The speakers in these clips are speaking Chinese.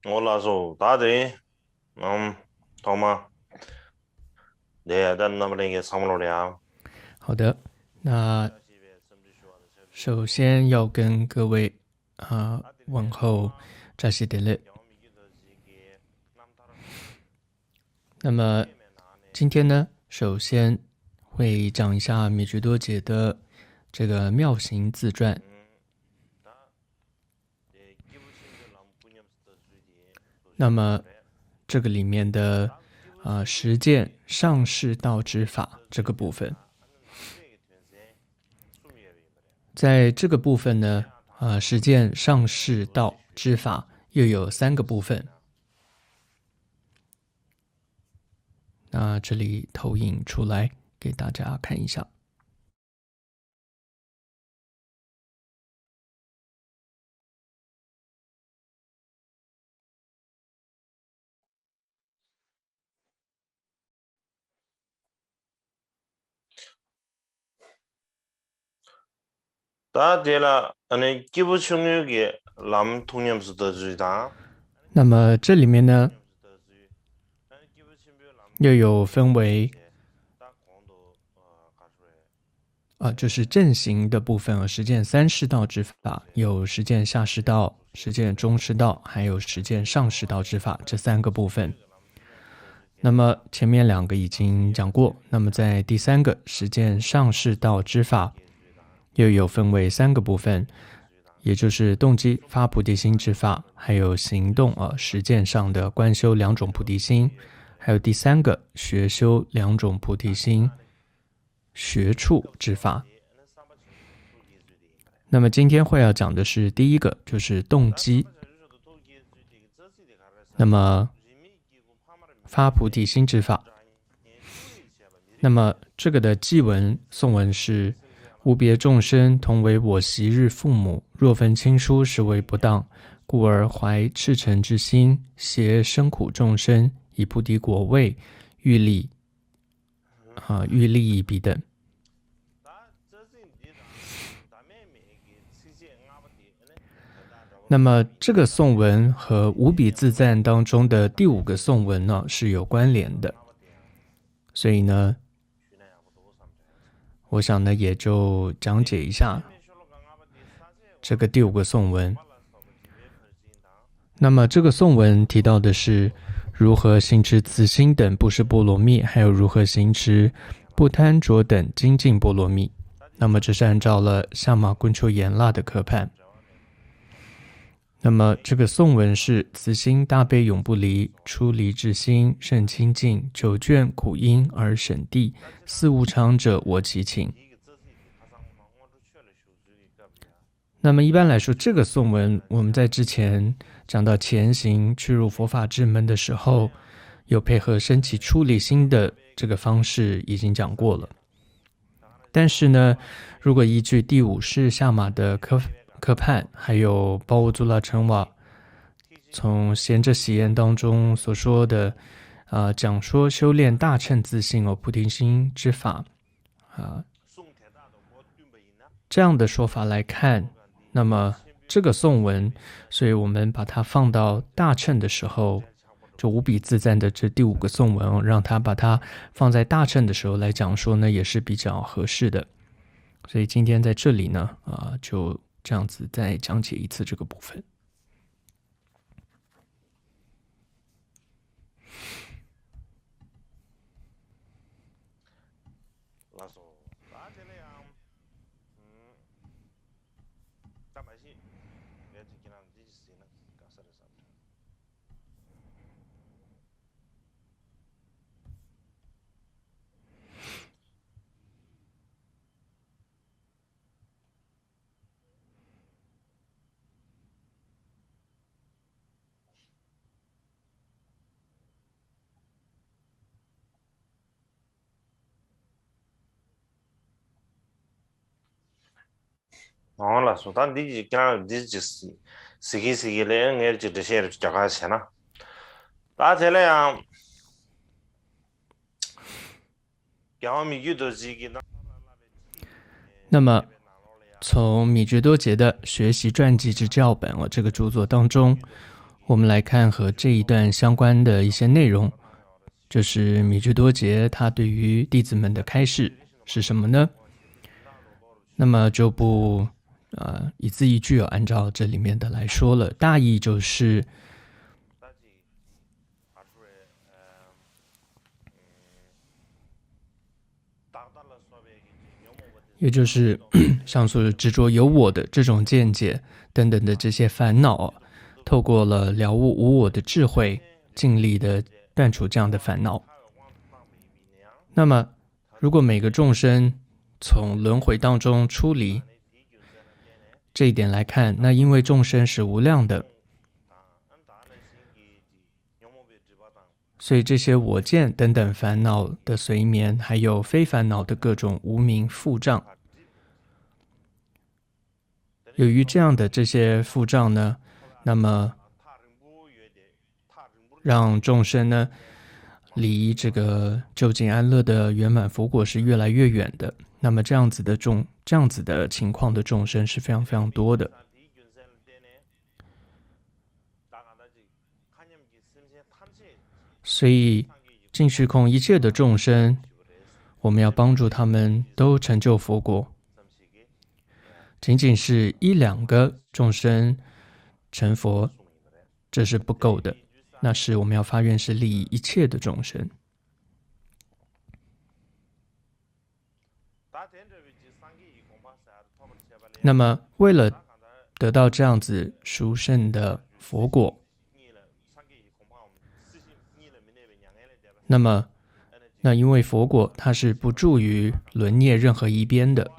Hola, so, 다들, 음, 도마, 네, 난 너们那个 사물로랴. 好的，那首先要跟各位问候扎西德勒。那么今天呢，首先会讲一下米居多姐的这个妙行自传。那么这个里面的实践上士道之法这个部分，在这个部分呢，实践上士道之法又有3个部分。那这里投影出来给大家看一下。다들, 아니, 기부 총력이 남 통념수 더 주의다. 那么这里面呢，又有分为就是正行的部分实践3士道之法，有实践下士道、实践中士道，还有实践上士道之法这3个部分。那么前面2个已经讲过，那么在第3个实践上士道之法，又有分为3个部分，也就是动机发菩提心之法，还有行动实践上的观修2种菩提心，还有第3个学修2种菩提心学处之法。那么今天会要讲的是第1个，就是动机。那么发菩提心之法，那么这个的偈文颂文是：无别众生同为我昔日父母，若分亲疏实为不当，故而怀赤诚之心，携生苦众生以菩提果位，欲利益彼等。那么这个颂文和无比自赞当中的第5个颂文呢是有关联的，所以呢，我想呢也就讲解一下这个第5个颂文。那么这个颂文提到的是如何行持慈心等布施波罗蜜，还有如何行持不贪着等精进波罗蜜。那么这是按照了夏玛昆丘严腊的科判。那么这个颂文是：慈心大悲永不离，出离之心甚清净，久眷苦因而审谛，似无常者我其请。那么一般来说，这个颂文我们在之前讲到前行去入佛法之门的时候，有配合升起出离心的这个方式已经讲过了。但是呢，如果依据第5世夏玛的科判，还有包乌祖拉陈瓦从贤者喜宴当中所说的讲说修炼大乘自信菩提心之法这样的说法来看，那么这个颂文，所以我们把它放到大乘的时候，就无比自赞的这第5个颂文让它把它放在大乘的时候来讲说呢，也是比较合适的。所以今天在这里呢，就这样子再讲解一次这个部分。Hola, so, 단 니지 그냥 니지 시기시기래 응애지 드셔 자가시나. 다들이야. 경험이 유도지기나. 那么从米觉多杰的学习传记之教本这个著作当中，我们来看和这一段相关的一些内容，就是米居多杰他对于弟子们的开示是什么呢？那么就不一字一句按照这里面的来说了，大意就是也就是像是执着有我的这种见解等等的这些烦恼，透过了了悟无我的智慧，尽力的断除这样的烦恼。那么如果每个众生从轮回当中出离，这一点来看，那因为众生是无量的，所以这些我见等等烦恼的随眠，还有非烦恼的各种无明覆障，由于这样的这些覆障呢，那么让众生呢离这个究竟安乐的圆满佛果是越来越远的。那么这样子的情况的众生是非常非常多的。所以尽虚空一切的众生，我们要帮助他们都成就佛果。仅仅是一两个众生成佛，这是不够的，那是我们要发愿是利益一切的众生。那么为了得到这样子殊胜的佛果，那因为佛果它是不住于轮孽任何一边的，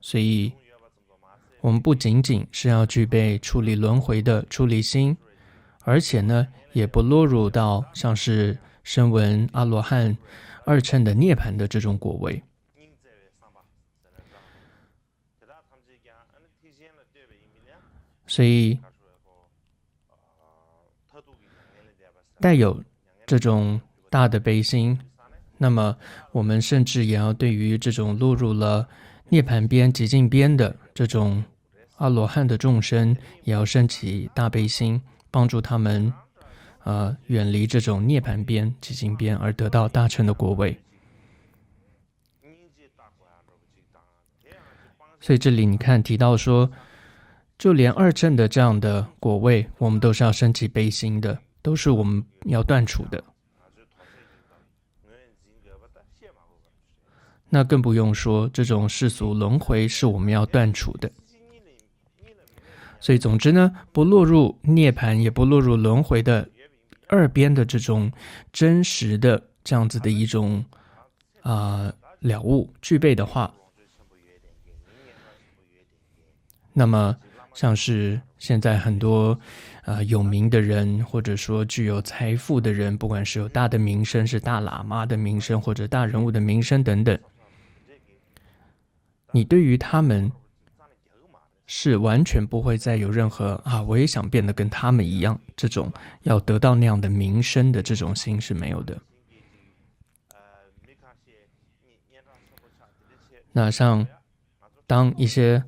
所以我们不仅仅是要具备处理轮回的出离心，而且呢也不落入到像是声闻阿罗汉二乘的涅槃的这种果位。所以带有这种大的悲心，那么我们甚至也要对于这种落入了涅槃边极境边的这种阿罗汉的众生，也要升起大悲心，帮助他们远离这种涅槃边极境边，而得到大乘的果位。所以这里你看提到说，就连二乘的这样的果位，我们都是要升起悲心的，都是我们要断除的。那更不用说这种世俗轮回是我们要断除的。所以总之呢，不落入涅槃，也不落入轮回的二边的这种真实的这样子的一种了悟具备的话，那么像是现在很多有名的人，或者说具有财富的人，不管是有大的名声，是大喇嘛的名声，或者大人物的名声等等，你对于他们是完全不会再有任何我也想变得跟他们一样，这种要得到那样的名声的这种心是没有的。那像当一些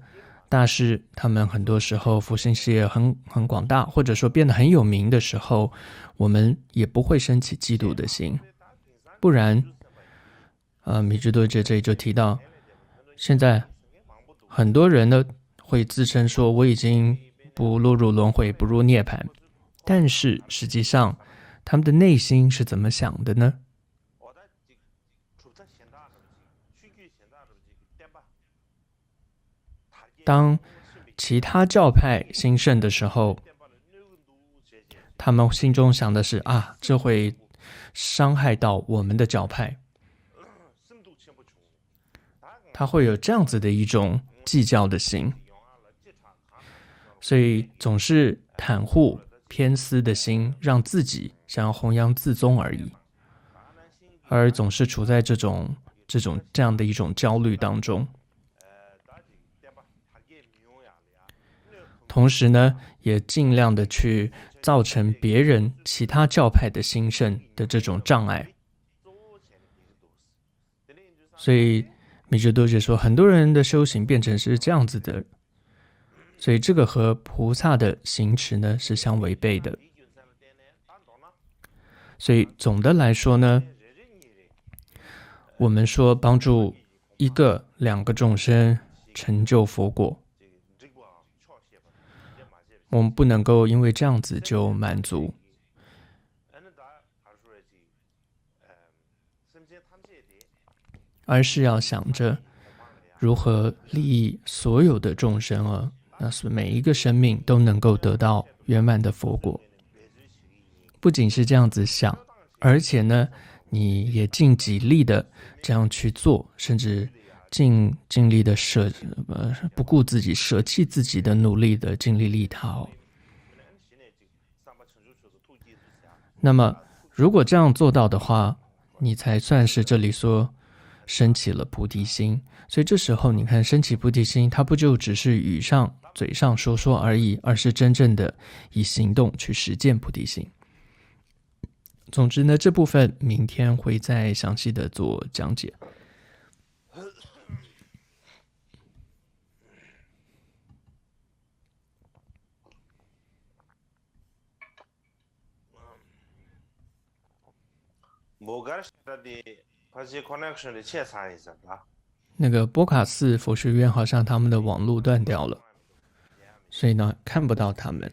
大师他们很多时候佛心事业很广大，或者说变得很有名的时候，我们也不会升起嫉妒的心。不然米居多杰这里就提到，现在很多人呢会自称说我已经不落入轮回，不入涅槃，但是实际上他们的内心是怎么想的呢？当其他教派兴盛的时候，他们心中想的是这会伤害到我们的教派，他会有这样子的一种计较的心，所以总是袒护偏私的心，让自己想要弘扬自宗而已，而总是处在这样的一种焦虑当中。同时呢，也尽量的去造成别人其他教派的兴盛的这种障碍。所以米居多杰说，很多人的修行变成是这样子的，所以这个和菩萨的行持呢是相违背的。所以总的来说呢，我们说帮助一个、两个众生成就佛果，我们不能够因为这样子就满足，而是要想着如何利益所有的众生啊，那是每一个生命都能够得到圆满的佛果。不仅是这样子想，而且呢，你也尽己力的这样去做，甚至尽力的不顾自己，舍弃自己的努力的尽力利他哦。那么，如果这样做到的话，你才算是这里说升起了菩提心。所以这时候你看，升起菩提心，它不就只是嘴上说说而已，而是真正的以行动去实践菩提心。总之呢，这部分明天会再详细的做讲解。那个波卡寺佛学院好像他们的网络断掉了，所以呢看不到他们。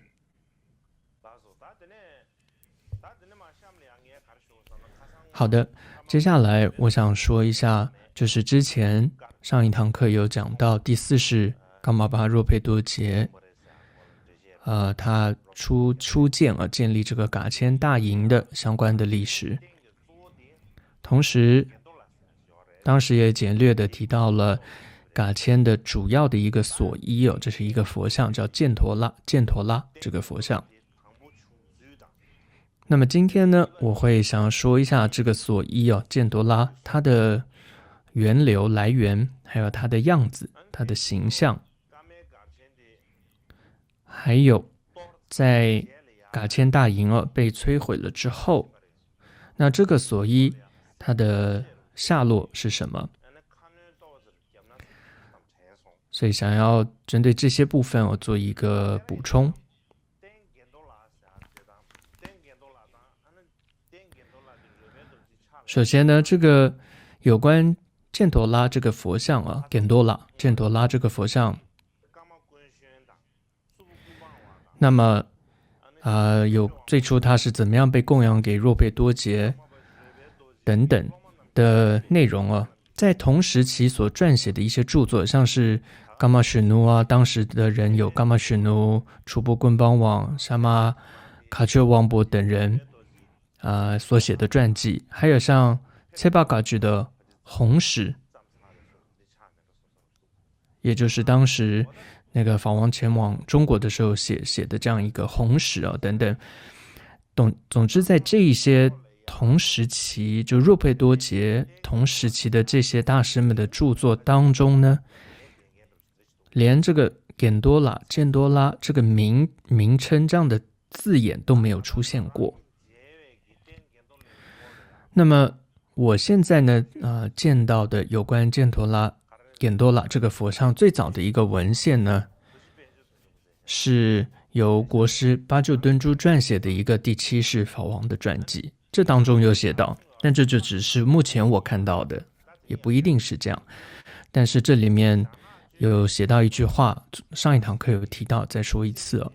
好的，接下来我想说一下，就是之前上一堂课有讲到第四世噶玛巴若佩多杰，他初建立这个噶千大营的相关的历史，同时当时也简略的提到了噶千的主要的一个所依这是一个佛像，叫犍陀拉这个佛像。那么今天呢，我会想要说一下这个所依犍陀拉它的源流来源，还有它的样子、它的形象，还有在噶千大营被摧毁了之后，那这个所依它的下落是什么？所以想要针对这些部分做一个补充。首先呢，这个有关犍陀拉这个佛像犍陀拉这个佛像，那么有最初它是怎么样被供养给若贝多杰等等的内容在同时期所撰写的一些著作，像是噶玛什努当时的人有噶玛什努、楚波棍邦王、沙玛卡彻王伯等人所写的传记，还有像切巴嘎居的弘史，也就是当时那个法王前往中国的时候写的这样一个弘史等等。总之，在这一些同时期，就若佩多杰同时期的这些大师们的著作当中呢，连这个犍陀拉这个名称这样的字眼都没有出现过。那么我现在呢见到的有关犍陀拉这个佛像最早的一个文献呢，是由国师巴就敦珠撰写的一个第七世法王的传记，这当中有写到，但这就只是目前我看到的，也不一定是这样。但是这里面有写到一句话，上一堂课有提到，再说一次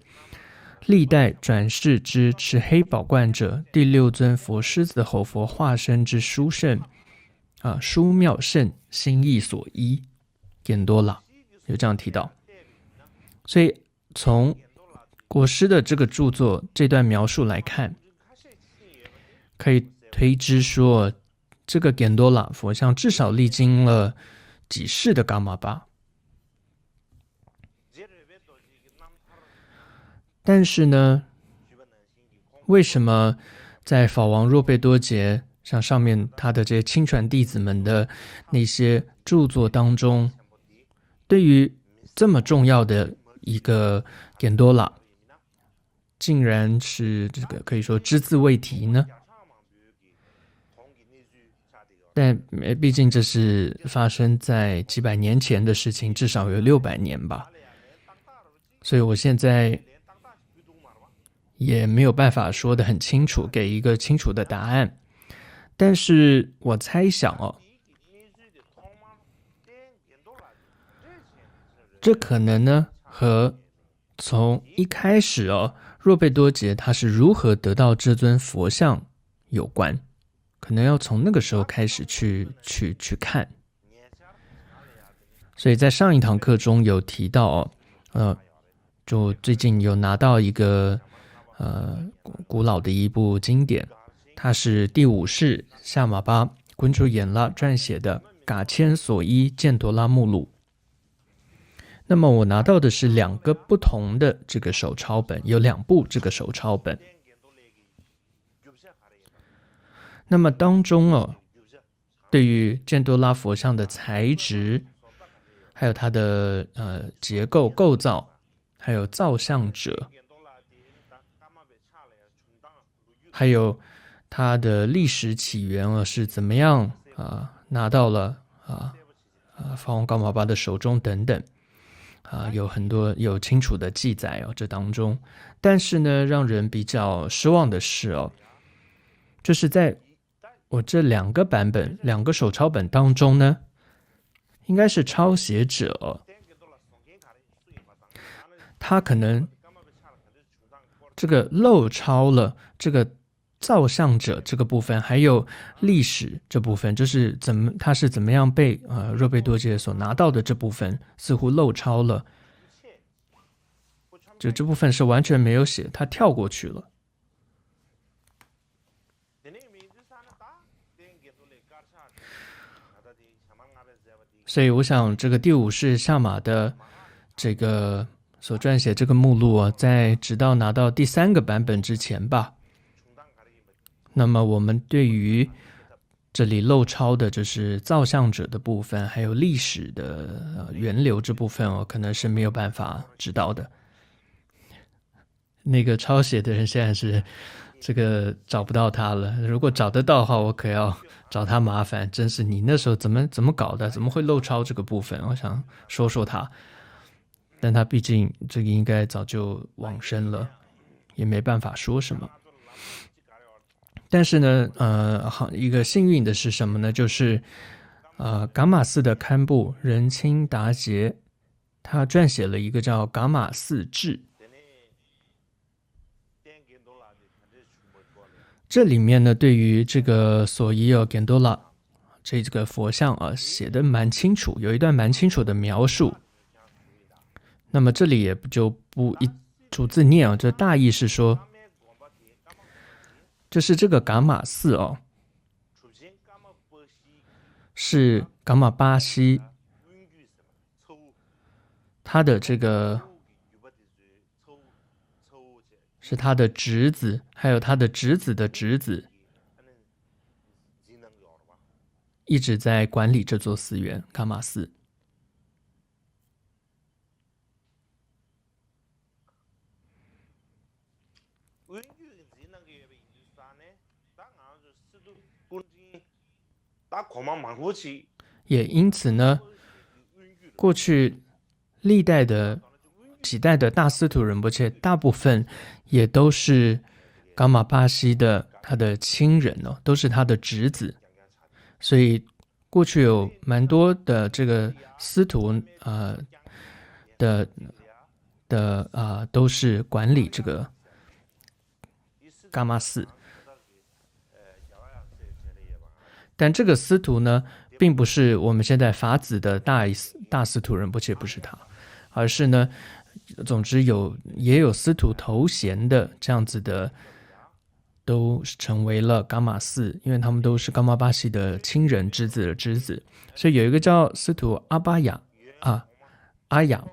历代转世之持黑宝冠者，第六尊佛狮子吼佛化身之殊胜殊妙胜心意所依犍陀拉，有这样提到。所以从国师的这个著作这段描述来看，可以推知说，这个犍陀拉佛像至少历经了几世的噶玛巴。但是呢，为什么在法王若贝多杰像上面他的这些亲传弟子们的那些著作当中，对于这么重要的一个犍陀拉，竟然是这个可以说只字未提呢？但毕竟这是发生在几百年前的事情，至少有600年吧。所以我现在也没有办法说得很清楚，给一个清楚的答案。但是我猜想哦，这可能呢和从一开始哦，若贝多杰他是如何得到这尊佛像有关，可能要从那个时候开始去看。所以在上一堂课中有提到哦，就最近有拿到一个古老的一部经典，它是第五世夏玛巴昆楚衍拉撰写的《噶千索伊犍陀拉目录》。那么我拿到的是2个不同的这个手抄本，有2部这个手抄本。那么当中哦，对于犍陀拉佛像的材质，还有它的结构构造，还有造像者，还有它的历史起源是怎么样拿到了法王噶玛巴的手中等等。有很多有清楚的记载哦，这当中，但是呢，让人比较失望的是哦，就是在我这2个版本、2个手抄本当中呢，应该是抄写者他可能这个漏抄了这个造像者这个部分，还有历史这部分，就是他是怎么样被若贝多杰所拿到的这部分，似乎漏抄了。就这部分是完全没有写，他跳过去了。所以我想，这个第五世夏玛的这个所撰写这个目录在直到拿到第3个版本之前吧。那么我们对于这里漏抄的就是造像者的部分，还有历史的源流这部分可能是没有办法知道的。那个抄写的人现在是这个找不到他了，如果找得到的话，我可要找他麻烦。真是你那时候怎么搞的？怎么会漏抄这个部分？我想说说他，但他毕竟这个应该早就往生了，也没办法说什么。但是呢，一个幸运的是什么呢？就是噶玛寺的堪布仁钦达杰，他撰写了一个叫《噶玛寺志》。这里面呢，对于这个索伊尔甘多拉这个佛像写的蛮清楚，有一段蛮清楚的描述。那么这里也就不一逐字念这大意是说，就是这个噶玛寺是噶玛巴西他的这个是他的侄子，还有他的侄子的侄子，一直在管理这座寺院噶玛寺。也因此呢，过去历代的几代的大司徒仁波切，大部分也都是噶玛巴西的他的亲人都是他的侄子，所以过去有蛮多的这个司徒都是管理这个噶玛寺。但这个司徒呢，并不是我们现在法子的大司徒仁波切，不是他，而是呢，总之也有司徒头衔的这样子的，都成为了噶玛寺，因为他们都是噶玛巴西的亲人侄子的侄子，所以有一个叫司徒阿雅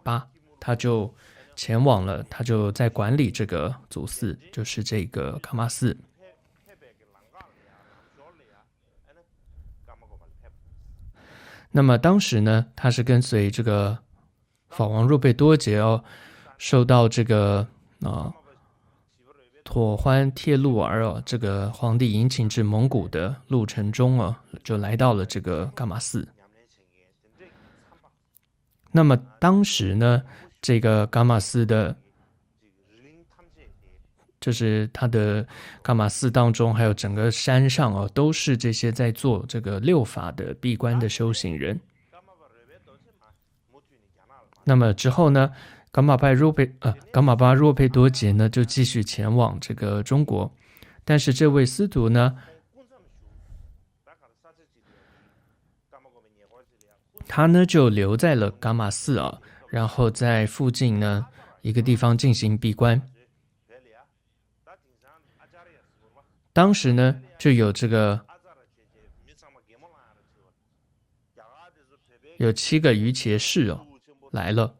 巴，他就前往了，他就在管理这个祖寺，就是这个噶玛寺。那么当时呢，他是跟随这个法王若贝多杰受到这个妥欢帖路儿这个皇帝迎请至蒙古的路程中就来到了这个噶玛寺。那么当时呢，这个伽马寺的，就是它的伽马寺当中，还有整个山上哦，都是这些在做这个六法的闭关的修行人。那么之后呢，噶玛巴若佩多杰呢就继续前往这个中国，但是这位司徒呢，他呢就留在了噶玛寺啊，然后在附近呢一个地方进行闭关。当时呢就有这个有7个瑜伽士哦来了。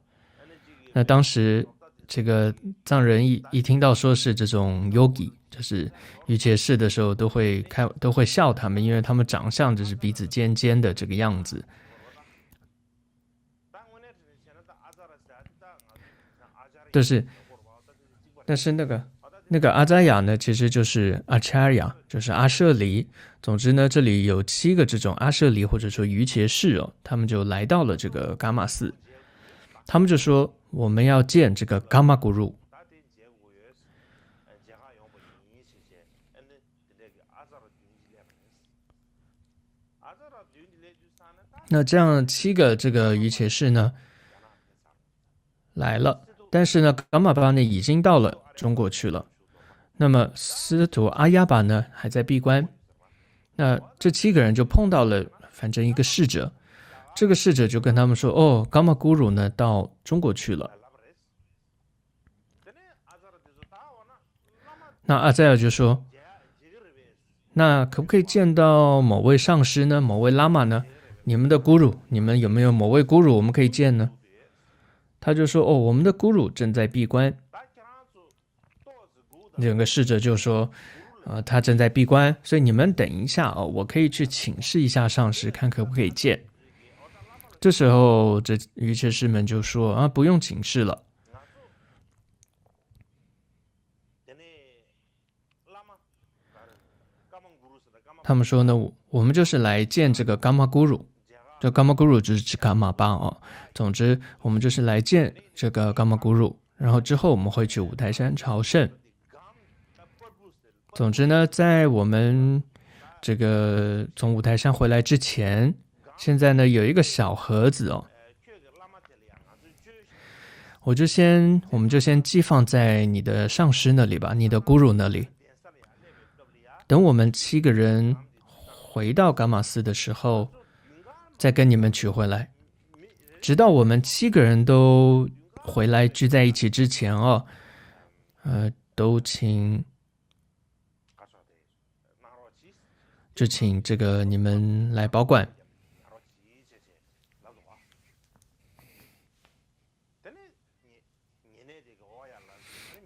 那当时这个藏人一听到说是这种 yogi， 就是瑜伽士的时候，都会笑他们，因为他们长相就是鼻子尖尖的这个样子。但是那个阿扎雅呢，其实就是阿查雅，就是阿舍离。总之呢，这里有7个这种阿舍离或者说瑜伽士哦，他们就来到了这个噶玛寺，他们就说我们要见这个噶玛古鲁。那这样7个这个瑜伽士呢来了，但是呢，噶玛巴呢已经到了中国去了。那么司徒阿亚巴呢还在闭关。那这7个人就碰到了反正一个侍者，这个侍者就跟他们说：“哦，噶玛古鲁呢到中国去了。”那阿扎尔就说：“那可不可以见到某位上师呢？某位喇嘛呢？你们的古鲁，你们有没有某位古鲁我们可以见呢？”他就说：“哦，我们的古鲁正在闭关。”两个侍者就说：“他正在闭关，所以你们等一下哦，我可以去请示一下上师，看可不可以见。”这时候，这瑜伽士们就说：“啊，不用请示了。”他们说呢，我们就是来见这个噶玛古鲁，这噶玛古鲁就是指噶玛巴哦。总之，我们就是来见这个噶玛古鲁，然后之后我们会去五台山朝圣。总之呢，在我们这个从五台山回来之前，现在呢有一个小盒子哦，我们就先寄放在你的上师那里吧，你的古鲁那里。等我们7个人回到噶玛寺的时候，再跟你们取回来。直到我们7个人都回来聚在一起之前哦，都请这个你们来保管。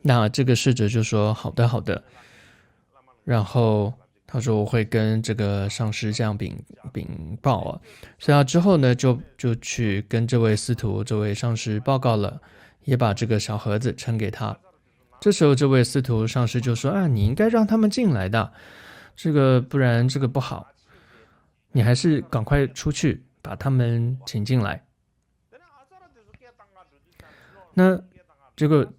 那这个侍者就说：“好的，好的。”然后他说：“我会跟这个上师这样禀报啊。”所以他之后呢，就去跟这位司徒、这位上师报告了，也把这个小盒子呈给他。这时候，这位司徒上师就说：“啊，你应该让他们进来的，不然这个不好，你还是赶快出去把他们请进来。”那这个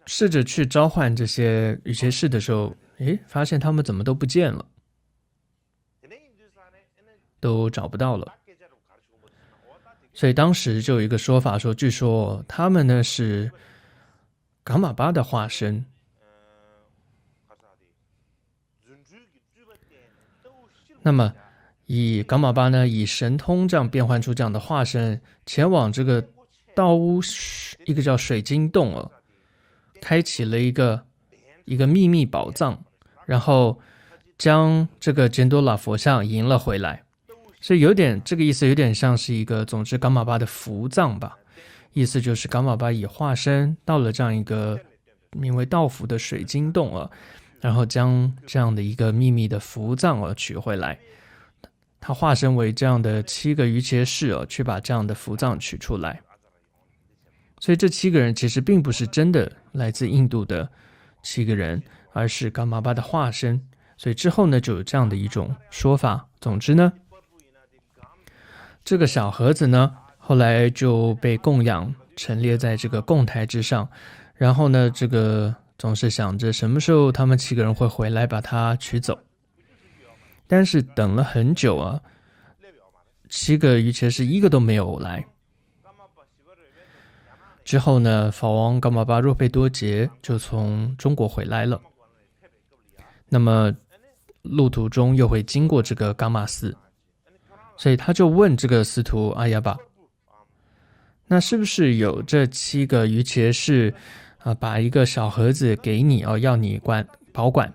试着去召唤这些瑜伽士的时候，发现他们怎么都不见了，都找不到了。所以当时就有一个说法说，据说他们呢是噶玛巴的化身。那么以噶玛巴呢以神通这样变换出这样的化身，前往这个道乌一个叫水晶洞哦，开启了一个秘密宝藏，然后将这个坚多拉佛像迎了回来。所以这个意思有点像是一个，总之噶玛巴的福藏吧，意思就是噶玛巴以化身到了这样一个名为道符的水晶洞啊，然后将这样的一个秘密的福藏取回来。他化身为这样的7个瑜伽士去把这样的福藏取出来。所以这7个人其实并不是真的来自印度的7个人，而是噶玛巴的化身。所以之后呢，就有这样的一种说法。总之呢，这个小盒子呢，后来就被供养陈列在这个供台之上，然后呢，这个总是想着什么时候他们7个人会回来把它取走。但是等了很久啊，7个于伽士1个都没有来。之后呢，法王噶玛巴若贝多杰就从中国回来了。那么路途中又会经过这个噶玛寺，所以他就问这个司徒阿亚巴，那是不是有这7个于伽士把一个小盒子给你要你保管？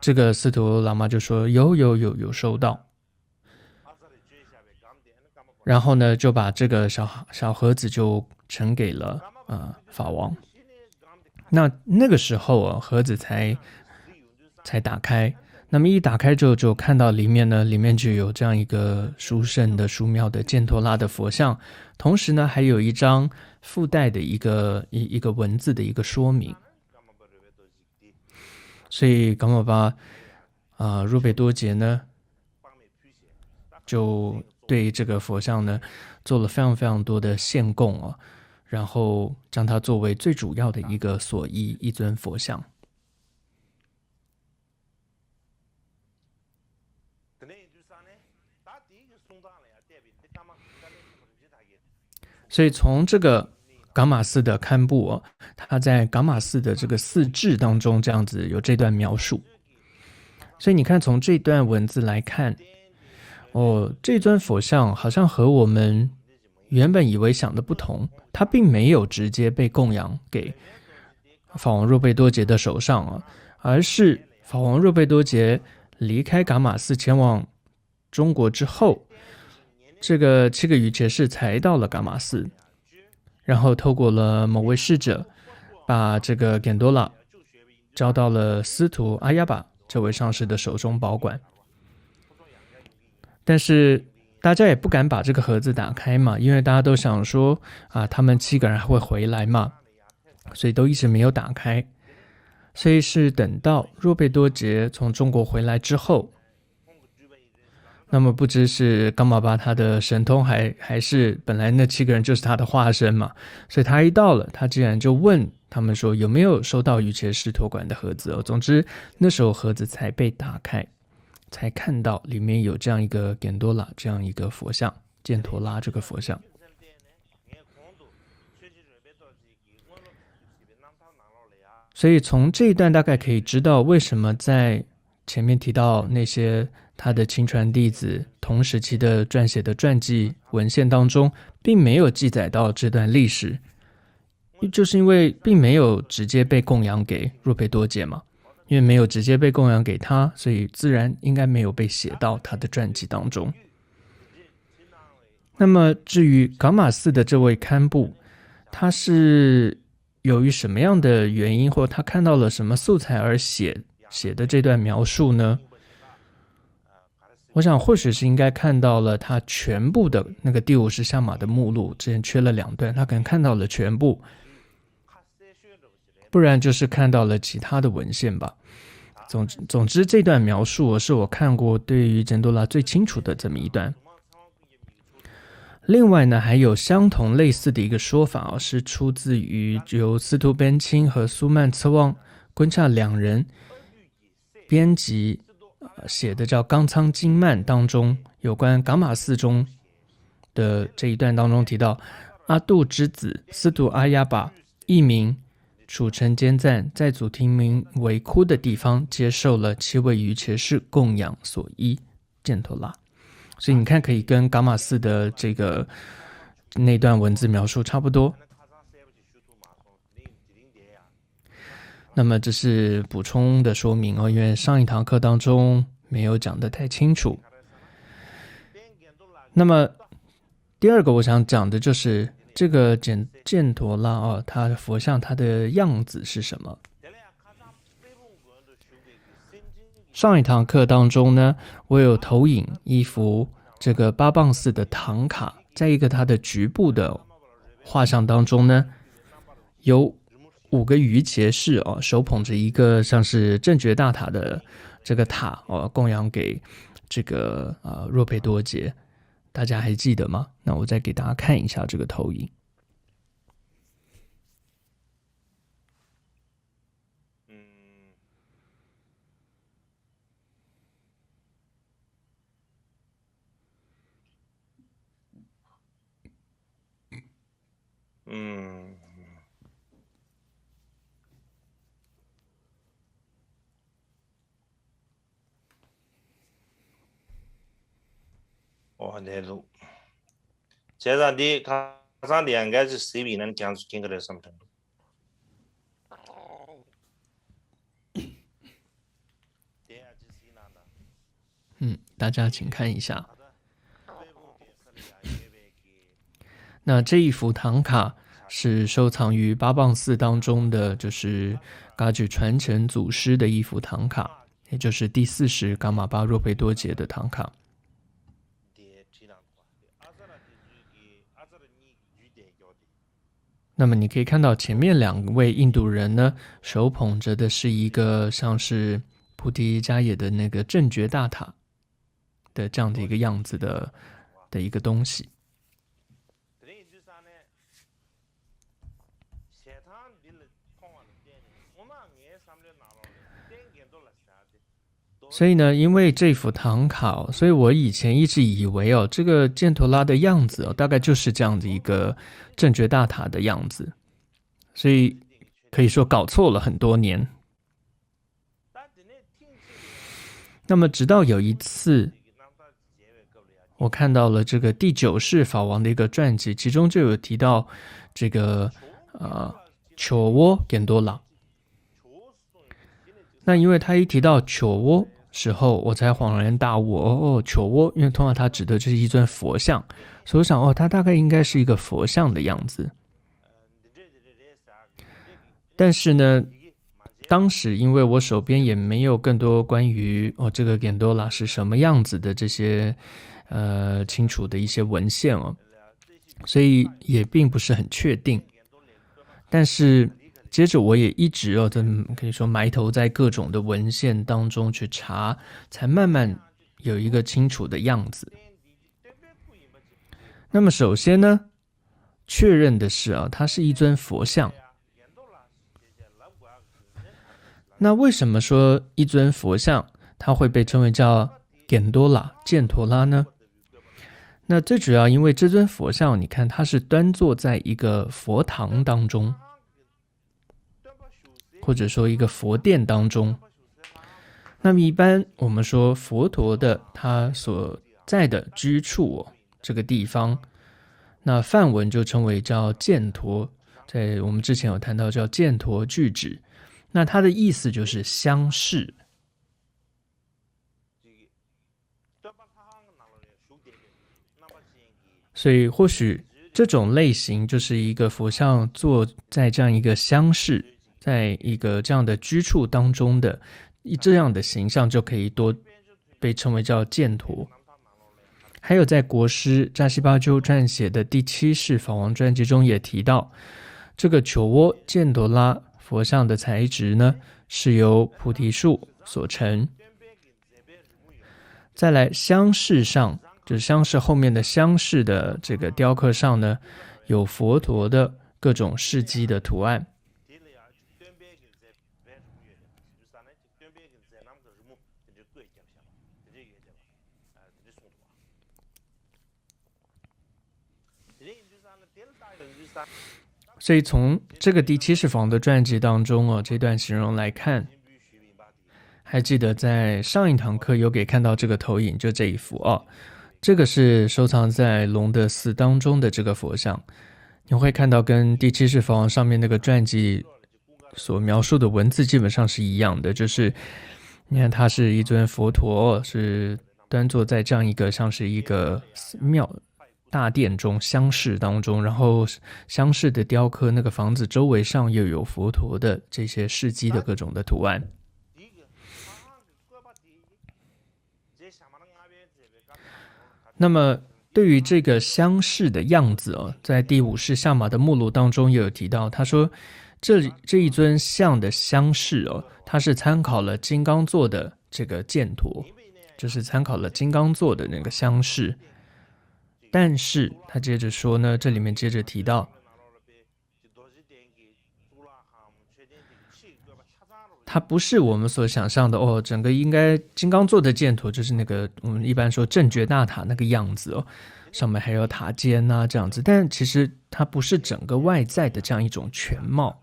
这个司徒喇嘛就说有收到。然后呢，就把这个小盒子就呈给了法王。那个时候盒子才打开。那么一打开之后，就看到里面就有这样一个殊胜的殊妙的犍陀拉的佛像，同时呢，还有一张附带的一个文字的一个说明。所以噶玛巴若贝多杰呢，就对这个佛像呢做了非常非常多的献供然后将它作为最主要的一个所依一尊佛像。所以从这个噶玛寺的堪布他在噶玛寺的这个寺志当中这样子有这段描述。所以你看，从这段文字来看，这尊佛像好像和我们原本以为想的不同，它并没有直接被供养给法王若贝多杰的手上而是法王若贝多杰离开噶玛寺前往中国之后，这个7个于伽士才到了噶玛寺，然后透过了某位侍者，把这个犍多拉交到了司徒阿亚巴这位上师的手中保管。但是大家也不敢把这个盒子打开嘛，因为大家都想说他们7个人还会回来嘛，所以都一直没有打开。所以是等到若贝多杰从中国回来之后，那么不知是噶玛巴他的神通还是本来那7个人就是他的化身嘛，所以他一到了，他竟然就问他们说有没有收到于伽士托管的盒子总之那时候盒子才被打开，才看到里面有这样一个犍多拉这样一个佛像，犍陀拉这个佛像。所以从这一段大概可以知道为什么在前面提到那些他的亲传弟子同时期的撰写的传记文献当中并没有记载到这段历史，就是因为并没有直接被供养给若贝多杰嘛，因为没有直接被供养给他，所以自然应该没有被写到他的传记当中。那么至于噶玛寺的这位堪布，他是由于什么样的原因，或他看到了什么素材而写的这段描述呢？我想或许是应该看到了他全部的那个第50相马的目录，之前缺了2段，他可能看到了全部，不然就是看到了其他的文献吧。总之这段描述是我看过对于犍多拉最清楚的这么一段。另外呢，还有相同类似的一个说法是出自于由司徒边钦和苏曼策旺昆恰2人编辑写的叫《冈仓经曼》当中有关噶玛寺中的这一段当中提到，阿杜之子司徒阿亚巴译名楚城坚赞，在祖庭名为窟的地方接受了7位于伽士供养所依犍陀拉。所以你看可以跟噶玛寺的这个那段文字描述差不多。那么这是补充的说明因为上一堂课当中没有讲得太清楚。那么第二个我想讲的就是这个犍陀拉它的佛像它的样子是什么。上一堂课当中呢，我有投影一幅这个八棒寺的唐卡，在一个它的局部的画像当中呢，有5个于伽士手捧着一个像是正觉大塔的这个塔供养给这个若贝多杰，大家还记得吗？那我再给大家看一下这个投影。 음, 내도这场的卡上的应该是随便能讲出听个来什么程度？大家请看一下。那这一幅唐卡是收藏于八棒寺当中的，就是噶举传承祖师的一幅唐卡，也就是第40噶玛巴若贝多节的唐卡。那么你可以看到前面2位印度人呢，手捧着的是一个像是菩提迦叶的那个正觉大塔的这样的一个样子的一个东西。所以呢，因为这幅唐卡，所以我以前一直以为这个犍陀拉的样子大概就是这样的一个正觉大塔的样子，所以可以说搞错了很多年。那么直到有一次，我看到了这个第9世法王的一个传记，其中就有提到这个糗窝겐多拉。那因为他一提到糗窝时候，我才恍然大悟，糗窝，因为通常它指的就是一尊佛像，所以我想它大概应该是一个佛像的样子。但是呢，当时因为我手边也没有更多关于这个겐多拉是什么样子的这些清楚的一些文献所以也并不是很确定。但是接着我也一直可以说埋头在各种的文献当中去查，才慢慢有一个清楚的样子。那么首先呢，确认的是它是一尊佛像。那为什么说一尊佛像它会被称为叫犍陀拉呢？那最主要因为这尊佛像，你看它是端坐在一个佛堂当中，或者说一个佛殿当中。那么一般我们说佛陀的他所在的居处这个地方，那梵文就称为叫犍陀，在我们之前有谈到叫犍陀具指，那它的意思就是相视。所以或许这种类型就是一个佛像坐在这样一个相视，在一个这样的居处当中的这样的形象，就可以多被称为叫犍陀。还有在国师扎西巴鸠撰写的第7世法王传记中也提到，这个糗窝犍陀拉佛像的材质呢，是由菩提树所成。再来香饰上，就是香饰后面的香饰的这个雕刻上呢，有佛陀的各种事迹的图案。所以从这个第7世法王的传记当中这段形容来看，还记得在上一堂课有给看到这个投影，就这一幅这个是收藏在隆德寺当中的这个佛像，你会看到跟第7世法王上面那个传记所描述的文字基本上是一样的，就是你看它是一尊佛陀，是端坐在这样一个像是一个庙大殿中香室当中，然后香室的雕刻，那个房子周围上又有佛陀的这些事迹的各种的图案。那么对于这个香室的样子在第5世夏玛的目录当中也有提到，他说这一尊像的香室它是参考了金刚座的这个犍陀，就是参考了金刚座的那个香室。但是他接着说呢，这里面接着提到，它不是我们所想象的哦，整个应该金刚座的剑陀就是那个我们一般说正觉大塔那个样子哦，上面还有塔尖啊这样子，但其实它不是整个外在的这样一种全貌，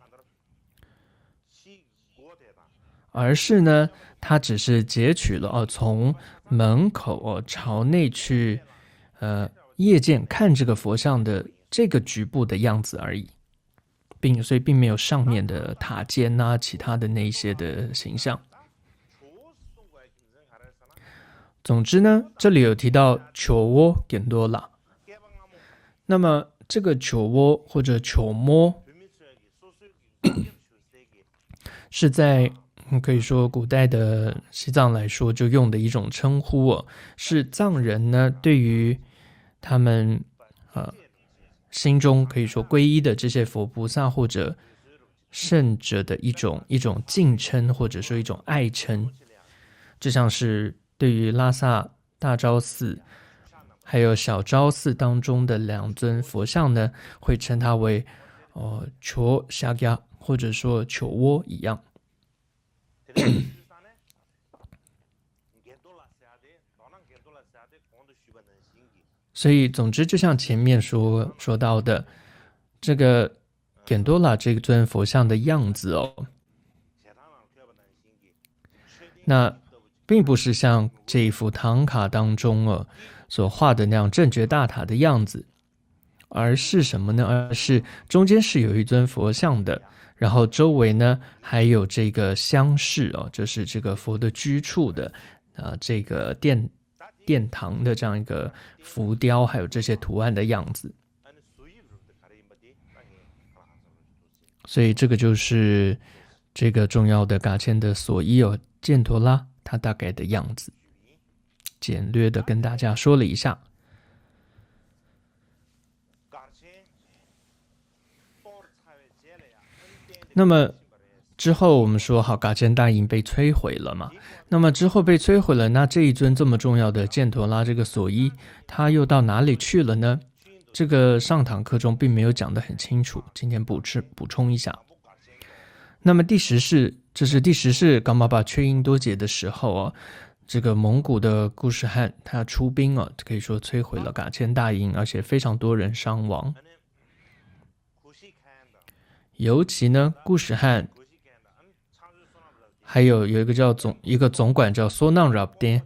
而是呢，它只是截取了从门口朝内去谒见看这个佛像的这个局部的样子而已。所以并没有上面的塔尖啊，其他的那一些的形象。总之呢，这里有提到球窝点多拉，那么这个球窝或者球摸是在可以说古代的西藏来说就用的一种称呼哦，是藏人呢对于他们心中可以说皈依的这些佛菩萨或者圣者的一种敬称，或者说一种爱称，就像是对于拉萨大昭寺还有小昭寺当中的两尊佛像呢，会称它为球夏亚或者说球窝一样。所以总之就像前面说到的，这个简多拉这尊佛像的样子哦，那并不是像这一幅唐卡当中所画的那样正觉大塔的样子，而是什么呢？而是中间是有一尊佛像的，然后周围呢还有这个香室就是这个佛的居处的这个殿堂的这样一个浮雕，还有这些图案的样子。所以这个就是这个重要的噶千的所依犍陀拉它大概的样子，简略的跟大家说了一下。那么之后我们说好，噶千大营被摧毁了嘛，那么之后被摧毁了，那这一尊这么重要的犍陀拉这个所依，它又到哪里去了呢？这个上堂课中并没有讲得很清楚，今天补充一下。那么这是第10世噶玛巴缺因多劫的时候这个蒙古的固始汗他出兵可以说摧毁了噶千大营，而且非常多人伤亡。尤其呢，固始汗还有一个总管叫索囊拉布甸，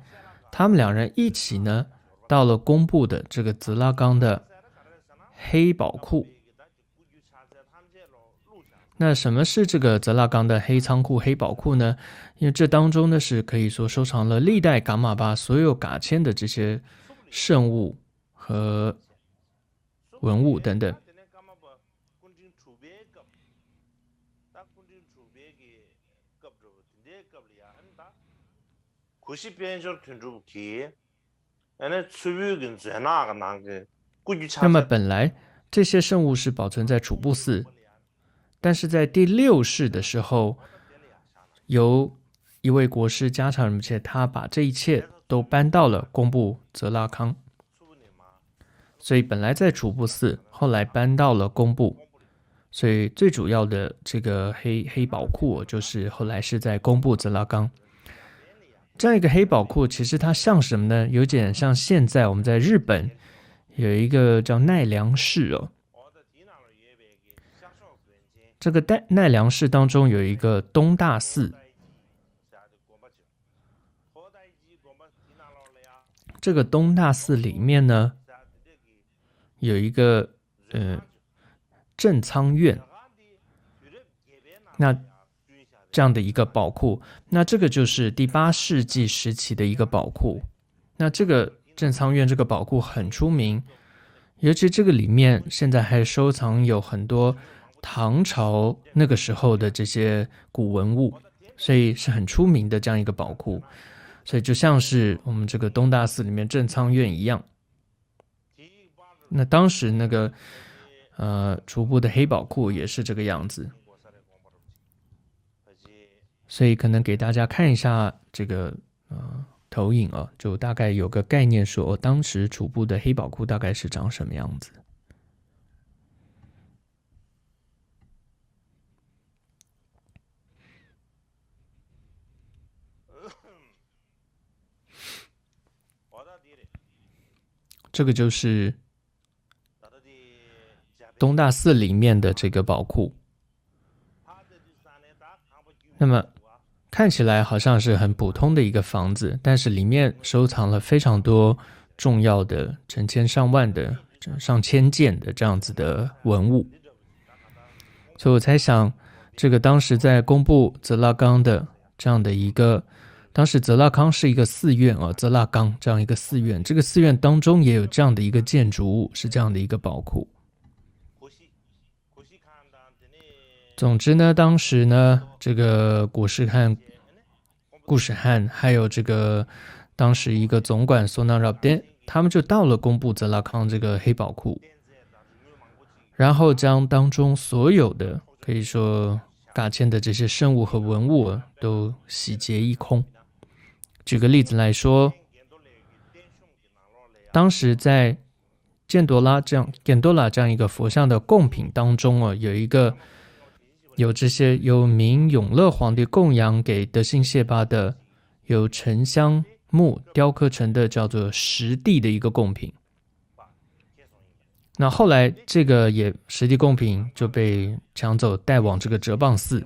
他们两人一起呢到了公布的这个泽拉冈的黑宝库。那什么是这个泽拉冈的黑仓库、黑宝库呢？因为这当中呢是可以说收藏了历代噶玛巴所有噶千的这些圣物和文物等等。那么本来这些圣物是保存在楚布寺，但是在第6世的时候，由一位国师加长仁波切，他把这一切都搬到了工部泽拉康，所以本来在楚布寺，后来搬到了工部，所以最主要的这个黑宝库就是后来是在工部泽拉冈。这样一个黑宝库，其实它像什么呢？有点像现在我们在日本有一个叫奈良市这个奈良市当中有一个东大寺，这个东大寺里面呢有一个正仓院，那这样的一个宝库，那这个就是第8世纪时期的一个宝库。那这个正仓院这个宝库很出名，尤其这个里面现在还收藏有很多唐朝那个时候的这些古文物，所以是很出名的这样一个宝库。所以就像是我们这个东大寺里面正仓院一样。那当时那个楚部的黑宝库也是这个样子。所以可能给大家看一下这个投影就大概有个概念说当时楚部的黑宝库大概是长什么样子。这个就是东大寺里面的这个宝库。那么看起来好像是很普通的一个房子，但是里面收藏了非常多重要的成千上万的、上千件的这样子的文物。所以我猜想，这个当时在公布泽拉冈的这样的一个，当时泽拉康是一个寺院啊，泽拉冈这样一个寺院，这个寺院当中也有这样的一个建筑物，是这样的一个宝库。总之呢，当时呢，这个顾世汉还有这个当时一个总管索纳拉登，他们就到了公布泽拉康这个黑宝库，然后将当中所有的可以说嘎谦的这些圣物和文物都洗劫一空。举个例子来说，当时在犍多拉这样一个佛像的贡品当中有这些由明永乐皇帝供养给德兴谢巴的由沉香木雕刻成的叫做实地的一个贡品。那后来这个实地贡品就被抢走带往这个哲蚌寺，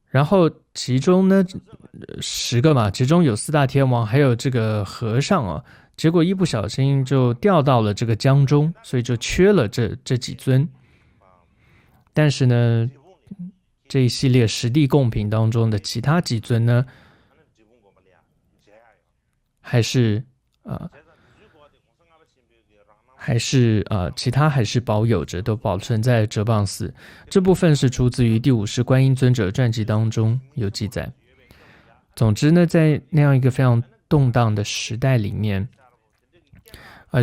然后其中呢10个嘛，其中有4大天王还有这个和尚啊，结果一不小心就掉到了这个江中，所以就缺了这几尊。但是呢，这一系列实地贡品当中的其他几尊呢，其他还是保有着，都保存在哲蚌寺。这部分是出自于第5世观音尊者传记当中有记载。总之呢，在那样一个非常动荡的时代里面，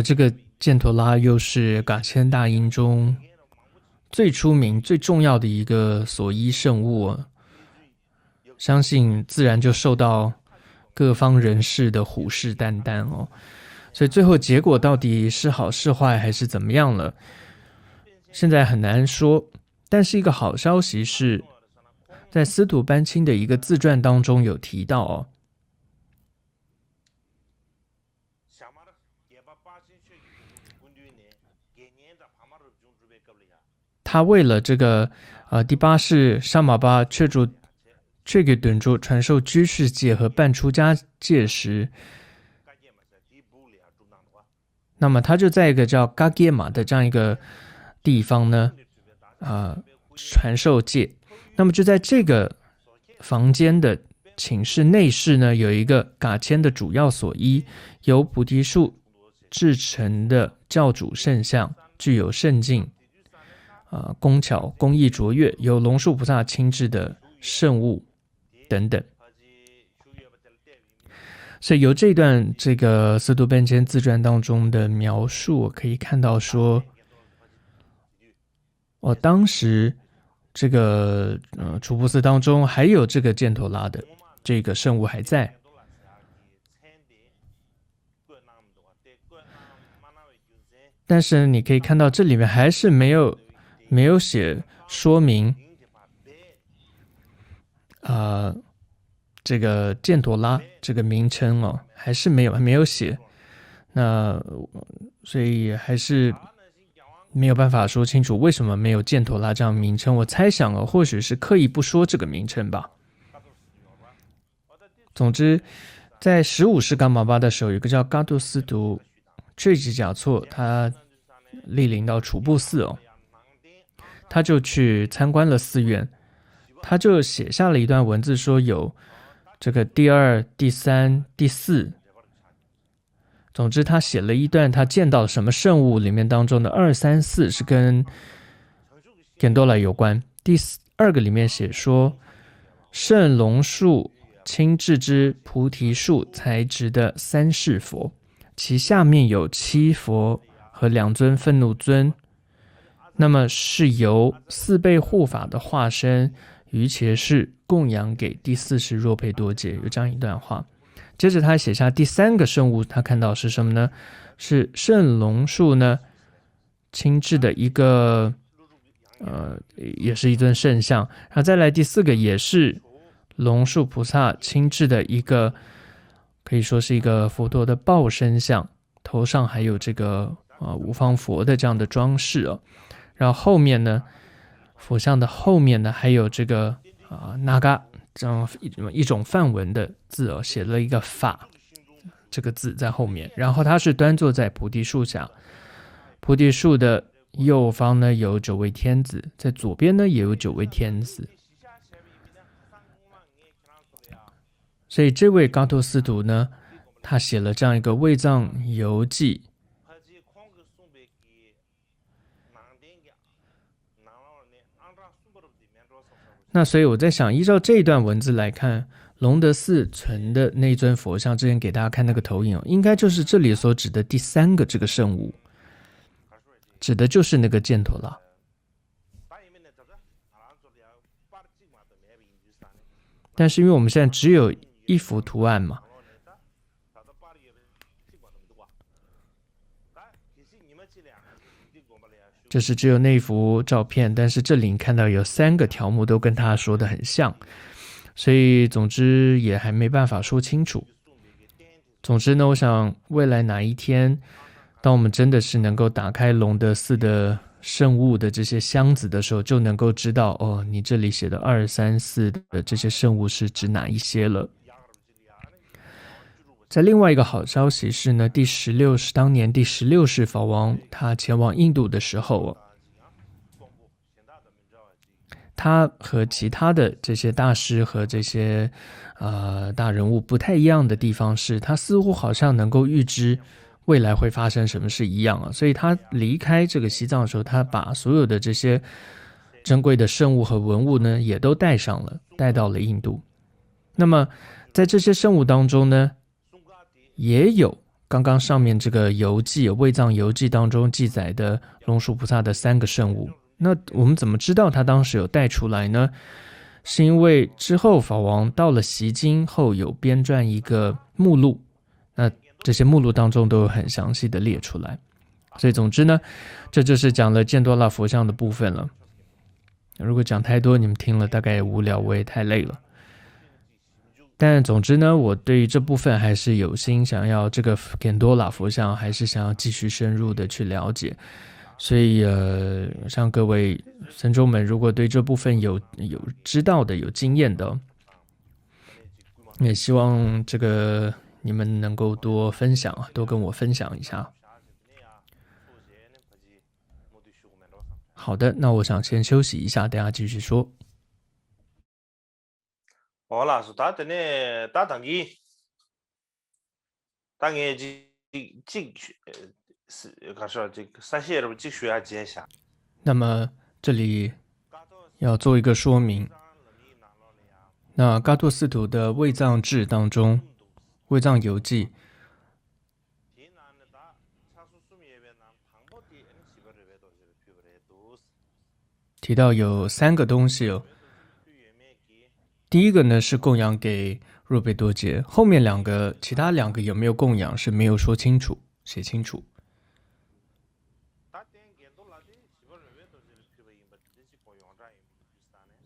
这个犍陀拉又是噶谦大英中最出名、最重要的一个所依圣物，相信自然就受到各方人士的虎视眈眈哦。所以最后结果到底是好是坏还是怎么样了，现在很难说。但是一个好消息是，在司徒班钦的一个自传当中有提到他为了这个第8世沙玛巴却给敦珠传授居士戒和半出家戒时，那么他就在一个叫嘎耶玛的这样一个地方呢，传授戒。那么就在这个房间的寝室内室呢，有一个噶谦的主要所依，由菩提树制成的教主圣像，具有圣境。工巧工艺卓越，有龙树菩萨亲制的圣物等等。所以由这段这个司徒班谦自传当中的描述，我可以看到说，当时这个楚布寺当中还有这个犍陀拉的这个圣物还在。但是你可以看到这里面还是没有写说明这个犍陀拉这个名称还是没有写。那所以还是没有办法说清楚为什么没有犍陀拉这样名称。我猜想或许是刻意不说这个名称吧。总之在15世噶玛巴的时候，有个叫噶杜司徒智吉贾措，他莅临到楚布寺他就去参观了寺院，他就写下了一段文字，说有这个第2、第3、第4。总之他写了一段他见到什么圣物里面当中的2、3、4是跟犍多拉有关。第2个里面写说，圣龙树亲制之菩提树材质的3世佛，其下面有7佛和2尊愤怒尊，那么是由4倍护法的化身于伽士供养给第4世若佩多杰，有这样一段话。接着他写下第3个圣物，他看到是什么呢？是圣龙树呢亲制的一个也是一尊圣像。然后再来第4个也是龙树菩萨亲制的一个，可以说是一个佛陀的报身像，头上还有这个五方佛的这样的装饰哦。然后后面呢，佛像的后面呢还有这个那嘎这样一种梵文的字哦，写了一个法这个字在后面。然后他是端坐在菩提树下，菩提树的右方呢有9位天子，在左边呢也有9位天子。所以这位嘎托斯图呢，他写了这样一个卫藏游记。那所以我在想，依照这一段文字来看，龙德寺存的那尊佛像，之前给大家看那个投影，应该就是这里所指的第3个这个圣物，指的就是那个犍陀罗。但是因为我们现在只有一幅图案嘛，就是只有那一幅照片，但是这里你看到有3个条目都跟他说的很像，所以总之也还没办法说清楚。总之呢，我想未来哪一天，当我们真的是能够打开龙德寺的圣物的这些箱子的时候，就能够知道哦，你这里写的2、3、4的这些圣物是指哪一些了。在另外一个好消息是呢，当年第16世法王他前往印度的时候，他和其他的这些大师和这些大人物不太一样的地方是，他似乎好像能够预知未来会发生什么事一样啊。所以他离开这个西藏的时候，他把所有的这些珍贵的圣物和文物呢，也都带到了印度。那么在这些圣物当中呢，也有刚刚上面这个游记卫藏游记当中记载的龙树菩萨的3个圣物。那我们怎么知道他当时有带出来呢？是因为之后法王到了锡金后有编撰一个目录，那这些目录当中都有很详细的列出来。所以总之呢，这就是讲了犍陀罗佛像的部分了。如果讲太多你们听了大概也无聊，我也太累了。但总之呢，我对于这部分还是有心想要这个犍陀罗佛像还是想要继续深入的去了解。所以像各位僧众们，如果对这部分有知道的、有经验的，也希望这个你们能够多分享，多跟我分享一下。好的，那我想先休息一下，等下继续说。好啦，是打的呢，打当机，当然是可是这个山西人继续要接下。那么这里要做一个说明。那嘎托斯图的卫藏志当中，卫藏游记提到有3个东西哦。第一个呢是供养给若贝多杰，后面其他2个有没有供养是没有说清楚、写清楚。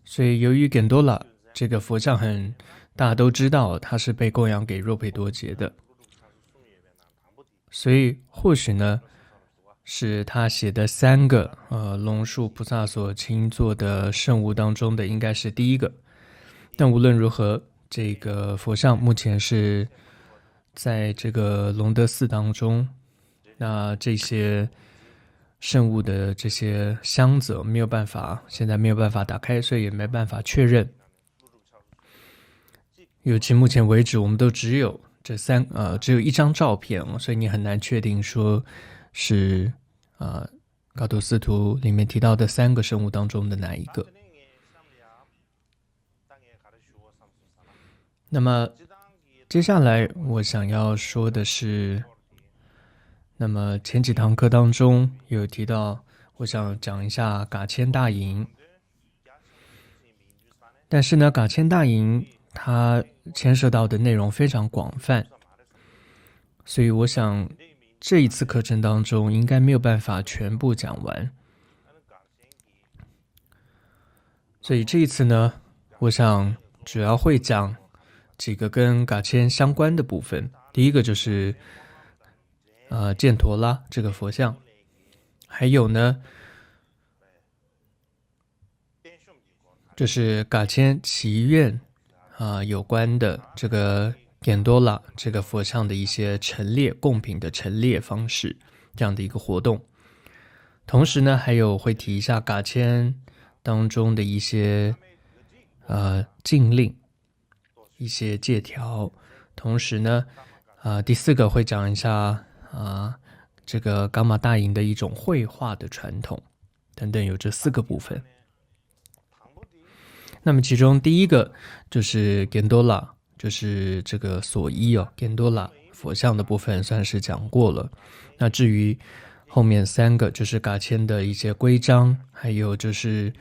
所以由于犍陀罗这个佛像大家都知道它是被供养给若贝多杰的，所以或许呢是他写的3个龙树菩萨所亲做的圣物当中的应该是第一个。但无论如何，这个佛像目前是在这个龙德寺当中，那这些圣物的这些箱子现在没有办法打开，所以也没办法确认。尤其目前为止，我们都只有只有一张照片，所以你很难确定说是嘎托斯图里面提到的3个圣物当中的哪一个。那么接下来我想要说的是，那么前几堂课当中有提到，我想讲一下噶千大营。但是呢，噶千大营它牵涉到的内容非常广泛，所以我想这一次课程当中应该没有办法全部讲完。所以这一次呢，我想主要会讲几个跟噶千相关的部分。第一个就是犍陀拉这个佛像，还有呢，就是噶千祈愿有关的这个犍多拉这个佛像的一些陈列贡品的陈列方式，这样的一个活动。同时呢，还有会提一下噶千当中的一些禁令、一些戒条。同时呢，第4个会讲一下这个噶玛大营的一种绘画的传统等等，有这4个部分。那么其中第一个就是犍多拉，就是这个所依犍多拉佛像的部分算是讲过了。那至于后面3个就是噶千的一些规章，还有就是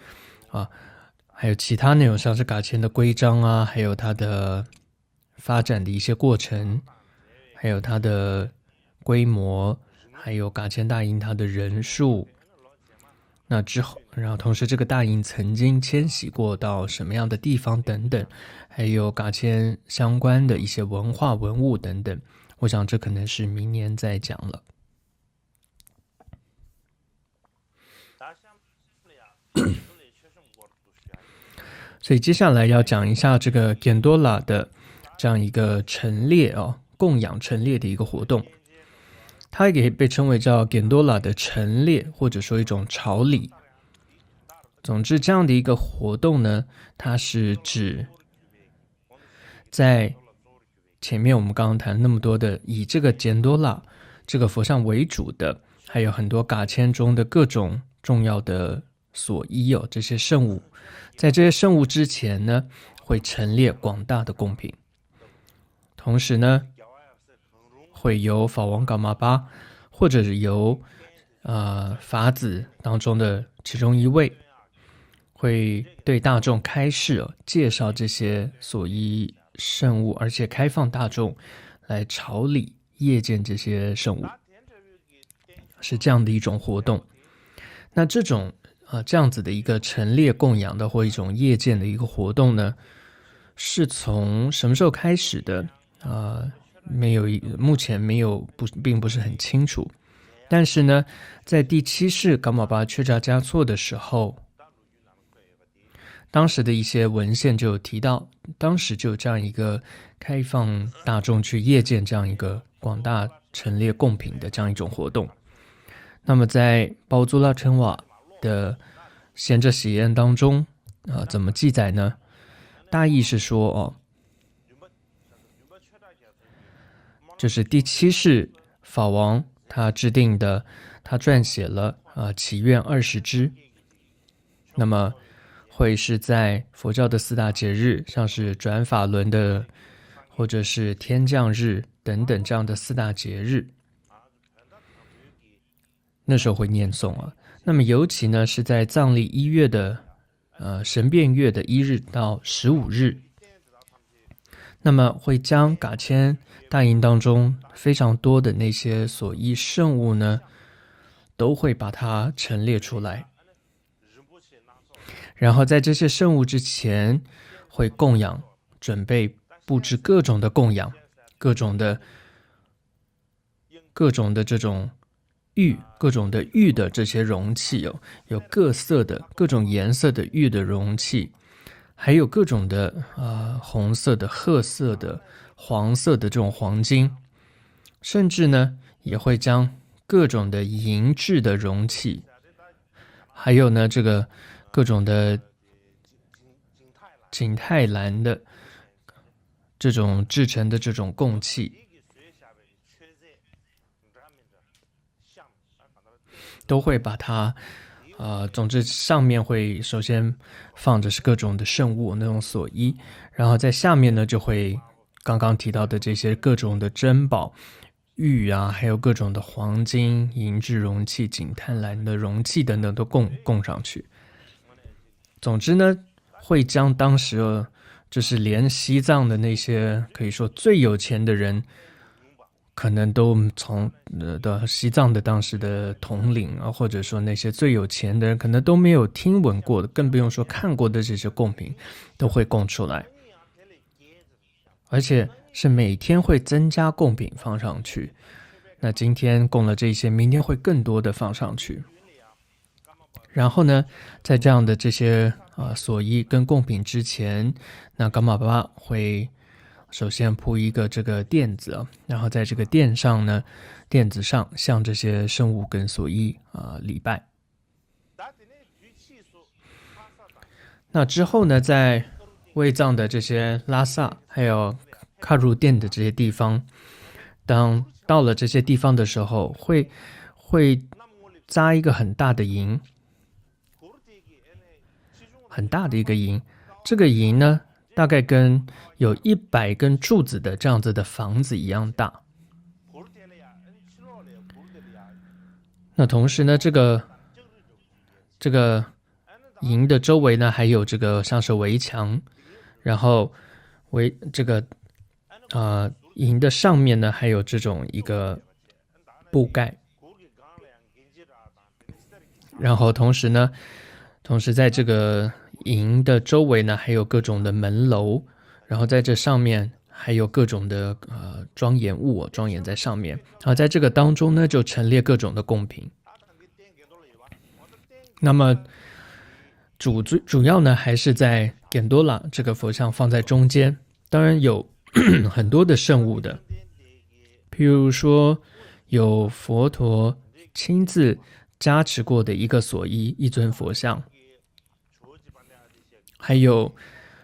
还有其他内容，像是噶千的规章还有它的发展的一些过程，还有它的规模，还有噶千大营它的人数。那之后，然后同时这个大营曾经迁徙过到什么样的地方等等，还有噶千相关的一些文化文物等等，我想这可能是明年再讲了。所以接下来要讲一下这个犍多拉的这样一个陈列供养陈列的一个活动。它也可以被称为叫犍多拉的陈列，或者说一种朝礼。总之，这样的一个活动呢，它是指在前面我们刚刚谈那么多的以这个犍多拉这个佛像为主的，还有很多噶千中的各种重要的所依这些圣物，在这些圣物之前呢，会陈列广大的贡品，同时呢，会由法王噶玛巴或者是由法子当中的其中一位，会对大众开示介绍这些所依圣物，而且开放大众来朝礼谒见这些圣物，是这样的一种活动。那这种这样子的一个陈列供养的或一种谒见的一个活动呢，是从什么时候开始的？目前没有并不是很清楚。但是呢，在第7世噶玛巴却扎嘉措的时候，当时的一些文献就有提到，当时就有这样一个开放大众去谒见这样一个广大陈列贡品的这样一种活动。那么在包租拉称瓦的贤者喜宴当中怎么记载呢？大意是说就是第7世法王他制定的，他撰写了祈愿20支，那么会是在佛教的4大节日，像是转法轮的或者是天降日等等这样的4大节日，那时候会念诵那么尤其呢是在藏历1月的神变月的1日到15日，那么会将噶千大营当中非常多的那些所依圣物呢，都会把它陈列出来，然后在这些圣物之前会供养，准备布置各种的供养，各种的这种各种的玉的这些容器有各色的各种颜色的玉的容器，还有各种的红色的、褐色的、黄色的这种黄金，甚至呢也会将各种的银制的容器，还有呢这个各种的景泰蓝的这种制成的这种供器，都会把它总之上面会首先放着是各种的圣物那种所依，然后在下面呢就会刚刚提到的这些各种的珍宝玉还有各种的黄金银制容器、景泰蓝的容器等等都供上去。总之呢，会将当时就是连西藏的那些可以说最有钱的人，可能都从西藏的当时的统领或者说那些最有钱的人，可能都没有听闻过的，更不用说看过的这些贡品，都会供出来，而且是每天会增加贡品放上去。那今天供了这些，明天会更多的放上去。然后呢，在这样的这些所依跟贡品之前，那噶玛巴巴会首先铺一个这个垫子，然后在这个垫子上向这些圣物跟所依礼拜。那之后呢，在卫藏的这些拉萨还有喀入殿的这些地方，当到了这些地方的时候，会扎一个很大的营，很大的一个营。这个营呢，大概跟有100根柱子的这样子的房子一样大。那同时呢，这个营的周围呢，还有这个像是围墙，然后营的上面呢，还有这种一个布盖，然后同时在这个营的周围呢，还有各种的门楼，然后在这上面还有各种的庄严物庄严在上面，然后在这个当中呢，就陈列各种的贡品。那么主要呢，还是在犍多拉这个佛像放在中间，当然有很多的圣物的，譬如说有佛陀亲自加持过的一个所依一尊佛像，还有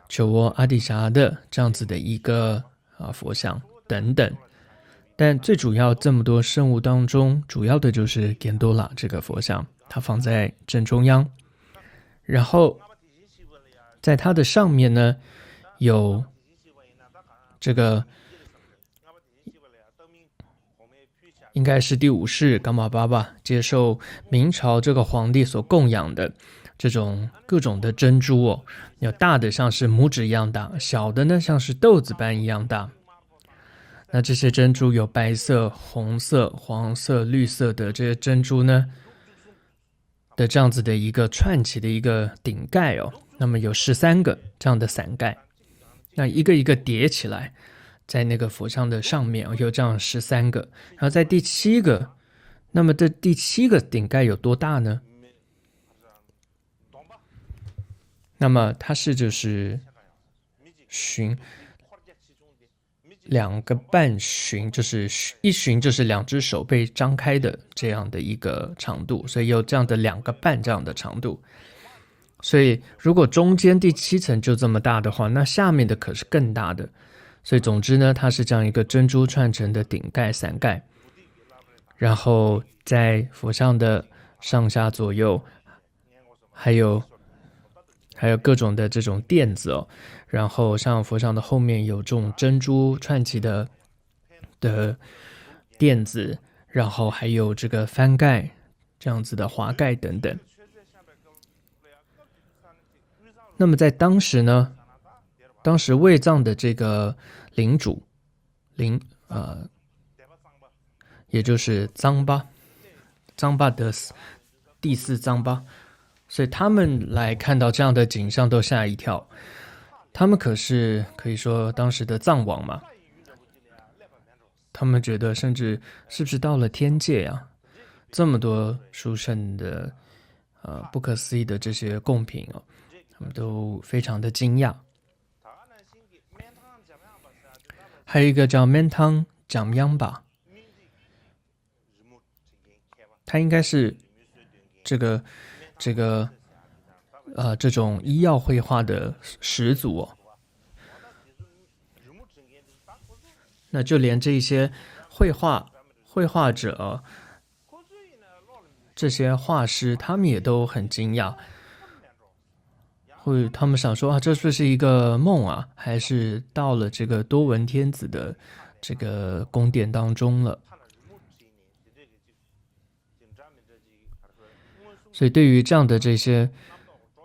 求窝阿底峡的这样子的一个佛像等等。但最主要这么多圣物当中，主要的就是犍多拉这个佛像，它放在正中央，然后在它的上面呢，有这个应该是第5世噶玛巴巴接受明朝这个皇帝所供养的这种各种的珍珠有大的像是拇指一样大，小的呢像是豆子般一样大。那这些珍珠有白色、红色、黄色、绿色的这些珍珠呢的这样子的一个串起的一个顶盖那么有13个这样的伞盖，那一个一个叠起来，在那个佛像的上面有这样13个，然后在第7个，那么这第7个顶盖有多大呢？那么它是就是2个半旬，就是1旬就是2只手被张开的这样的一个长度，所以有这样的2个半这样的长度。所以如果中间第7层就这么大的话，那下面的可是更大的。所以总之呢，它是这样一个珍珠串成的顶盖伞盖，然后在佛像的上下左右还有各种的这种垫子然后像佛像的后面有这种珍珠串起的垫子，然后还有这个翻盖这样子的华盖等等。那么在当时呢，当时卫藏的这个领主也就是藏巴的第4藏巴，所以他们来看到这样的景象都吓一跳。他们可是可以说当时的藏王嘛，他们觉得甚至是不是到了天界这么多殊胜的不可思议的这些贡品他们都非常的惊讶。还有一个叫 Mentang Jamyamba， 它应该是这种医药绘画的始祖那就连这些绘画者这些画师，他们也都很惊讶，他们想说这是不是一个梦还是到了这个多闻天子的这个宫殿当中了。所以对于这样的这些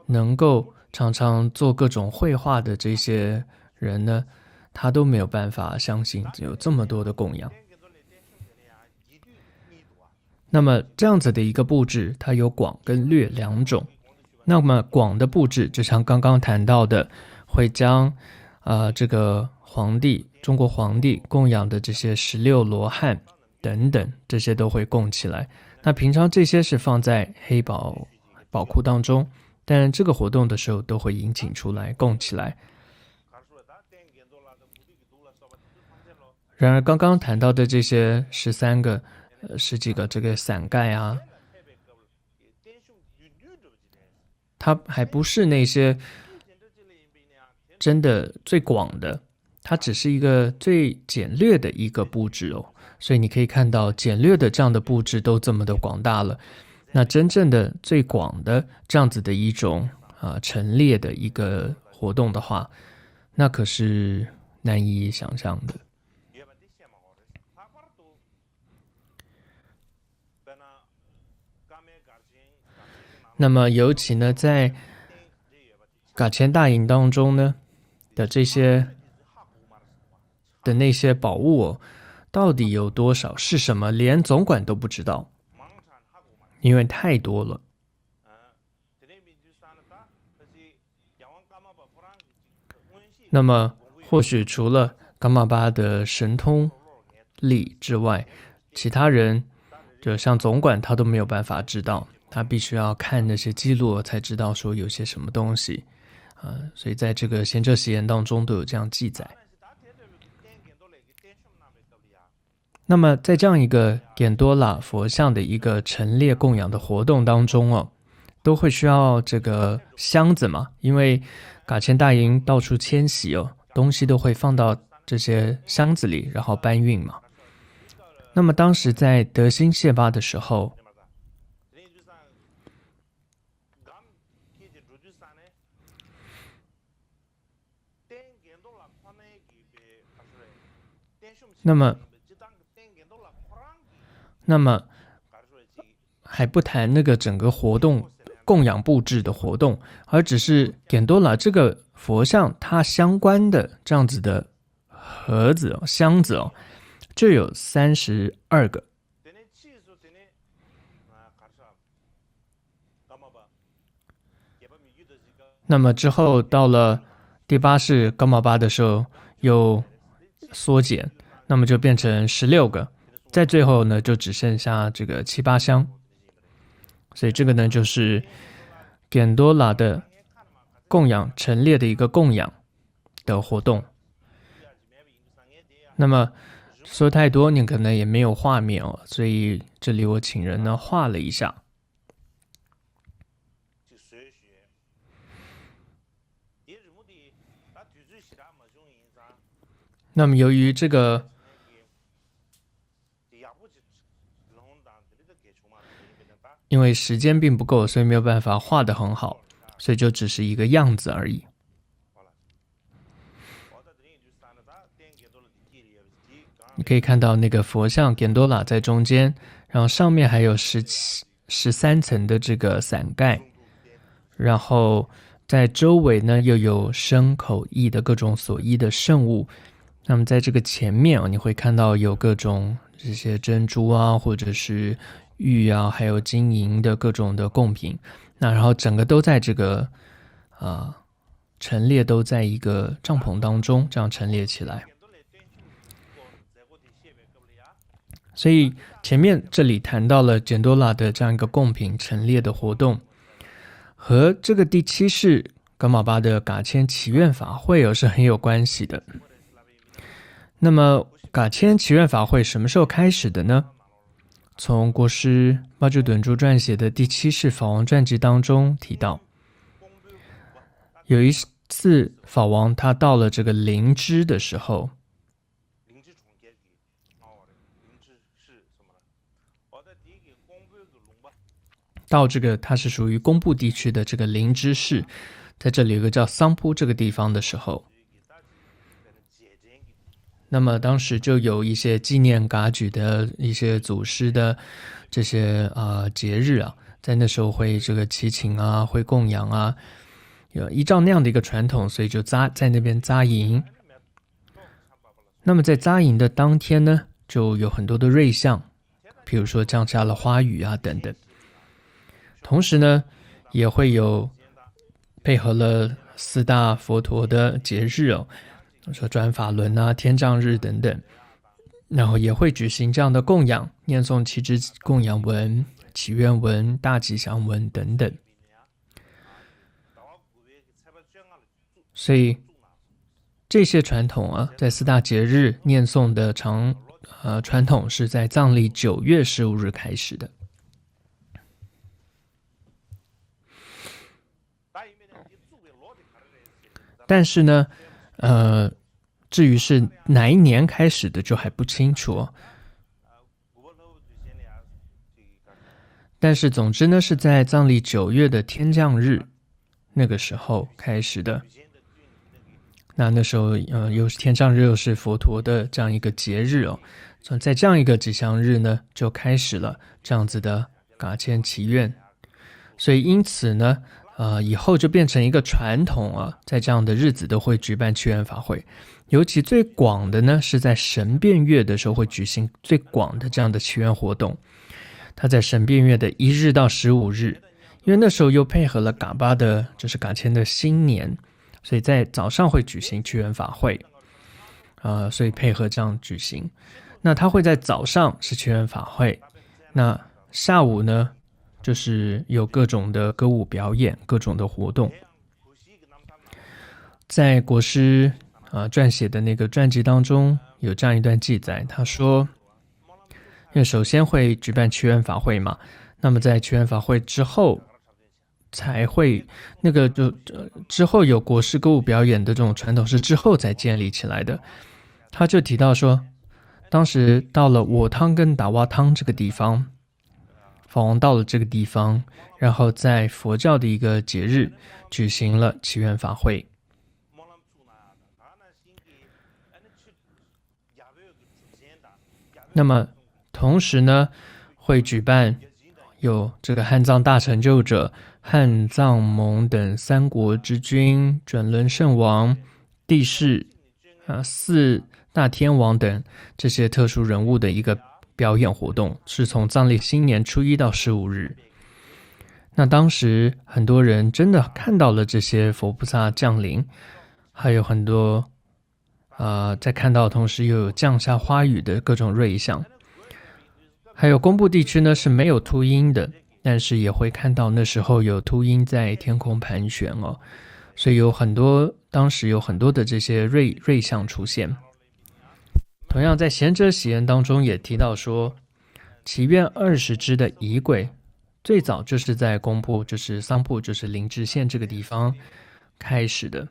能够常常做各种绘画的这些人呢，他都没有办法相信有这么多的供养。那么这样子的一个布置，它有广跟略2种。那么广的布置，就像刚刚谈到的，会将这个中国皇帝供养的这些16罗汉等等，这些都会供起来。那平常这些是放在黑宝库当中，但这个活动的时候都会引请出来供起来。然而刚刚谈到的这些13个、十几个这个伞盖啊，它还不是那些真的最广的，它只是一个最简略的一个布置哦。所以你可以看到简略的这样的布置都这么的广大了，那真正的最广的这样子的一种陈列的一个活动的话，那可是难以想象的。那么尤其呢，在噶钱大营当中呢的这些的那些宝物哦，到底有多少是什么，连总管都不知道，因为太多了。那么或许除了噶玛巴的神通力之外，其他人就像总管他都没有办法知道，他必须要看那些记录才知道说有些什么东西所以在这个贤者习言当中都有这样记载。那么在这样一个典多拉佛像的一个陈列供养的活动当中哦，都会需要这个箱子嘛，因为噶钱大营到处迁徙哦，东西都会放到这些箱子里，然后搬运嘛。那么当时在德兴谢巴的时候，那么还不谈那个整个活动供养布置的活动，而只是典多拉这个佛像它相关的这样子的盒子箱子就有32个。那么之后到了第8世噶玛巴的时候又缩减，那么就变成16个，在最后呢就只剩下这个7、8箱。所以这个呢就是典多拉的供养陈列的一个供养的活动。那么说太多你可能也没有画面所以这里我请人呢画了一下。那么由于这个因为时间并不够，所以没有办法画得很好，所以就只是一个样子而已。你可以看到那个佛像典多拉在中间，然后上面还有13层的这个伞盖，然后在周围呢又有身口意的各种所依的圣物。那么在这个前面你会看到有各种这些珍珠啊，或者是玉啊，还有金银的各种的贡品。那然后整个都在这个陈列都在一个帐篷当中，这样陈列起来。所以前面这里谈到了简多拉的这样一个贡品陈列的活动，和这个第7世噶玛巴的噶千祈愿法会是很有关系的。那么噶千祈愿法会什么时候开始的呢？从国师巴珠顿珠撰写的第7世法王传记当中提到，有一次法王他到了这个灵芝的时候，到这个它是属于工部地区的这个灵芝市，在这里有个叫桑扑这个地方的时候，那么当时就有一些纪念噶举的一些祖师的这些节日在那时候会这个祈请会供养依照那样的一个传统，所以就在那边扎营。那么在扎营的当天呢，就有很多的瑞相，比如说降下了花雨等等。同时呢，也会有配合了4大佛陀的节日说转法轮天葬日等等，然后也会举行这样的供养，念诵七支供养文、祈愿文、大吉祥文等等。所以这些传统啊，在四大节日念诵的传统是在藏历9月15日开始的。但是呢，至于是哪一年开始的就还不清楚哦。但是总之呢，是在藏历9月的天降日那个时候开始的。那时候又是天降日，又是佛陀的这样一个节日哦。在这样一个吉祥日呢，就开始了这样子的嘎谦祈愿。所以因此呢，以后就变成一个传统啊，在这样的日子都会举办祈愿法会。尤其最广的呢，是在神变月的时候会举行最广的这样的祈愿活动。它在神变月的1日到15日，因为那时候又配合了嘎巴的，就是嘎谦的新年，所以在早上会举行祈愿法会，所以配合这样举行。那它会在早上是祈愿法会，那下午呢，就是有各种的歌舞表演，各种的活动。在国师撰写的那个传记当中，有这样一段记载，他说，因为首先会举办祈愿法会嘛，那么在祈愿法会之后，才会之后有国师歌舞表演的这种传统是之后才建立起来的。他就提到说，当时到了我汤跟达瓦汤这个地方，法王到了这个地方，然后在佛教的一个节日举行了祈愿法会。那么同时呢，会举办有这个汉藏大成就者、汉藏蒙等3国之君、转轮圣王、帝释、4大天王等这些特殊人物的一个表演活动，是从藏历新年初1到15日。那当时很多人真的看到了这些佛菩萨降临，还有很多在看到的同时又有降下花雨的各种瑞相。还有公布地区呢是没有秃鹰的，但是也会看到那时候有秃鹰在天空盘旋哦，所以当时有很多的这些瑞相出现。同样在贤者喜宴当中也提到说，祈愿20支的仪轨最早就是在公布，就是桑布，就是林芝县这个地方开始的。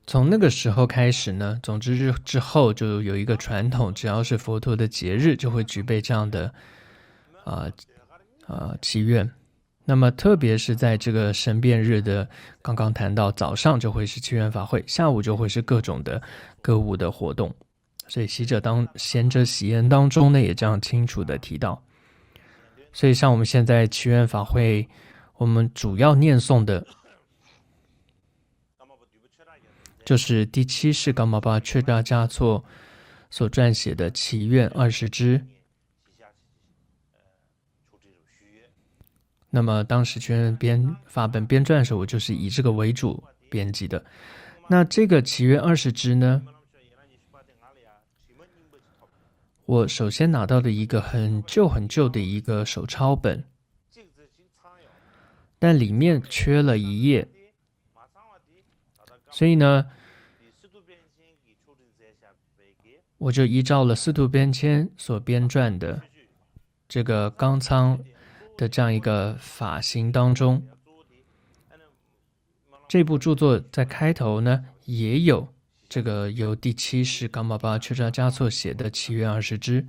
从那个时候开始呢，总之之后就有一个传统，只要是佛陀的节日就会举备这样的祈愿。那么特别是在这个神变日的刚刚谈到早上就会是祈愿法会，下午就会是各种的歌舞的活动。所以贤者喜宴当中呢也这样清楚的提到。所以像我们现在祈愿法会，我们主要念诵的就是第7世噶玛巴却扎嘉措所撰写的祈愿20支。那么当时祈愿法本编撰的时候，我就是以这个为主编辑的。那这个祈愿20支呢，我首先拿到的一个很旧的一个手抄本，但里面缺了1页，所以呢，我就依照了司徒边谦所编撰的这个冈仓的这样一个法型当中，这部著作在开头呢也有这个由第7世噶玛巴却扎嘉措写的祈愿20支，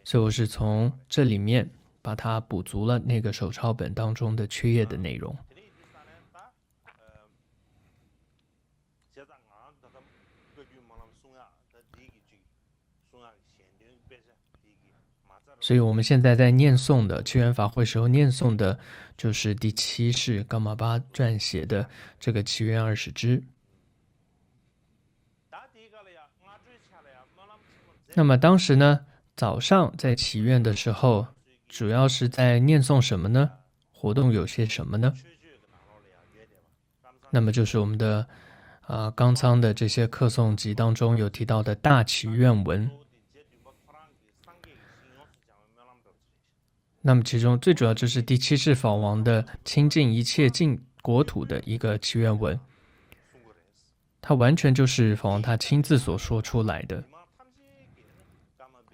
所以我是从这里面把它补足了那个手抄本当中的缺页的内容。所以我们现在在念诵的祈愿法会时候念诵的就是第7世噶玛巴撰写的这个祈愿20支。那么当时呢，早上在祈愿的时候，主要是在念诵什么呢？活动有些什么呢？那么就是我们的冈仓的这些课诵集当中有提到的大祈愿文。那么其中最主要就是第七世法王的亲近一切净国土的一个祈愿文，它完全就是法王他亲自所说出来的。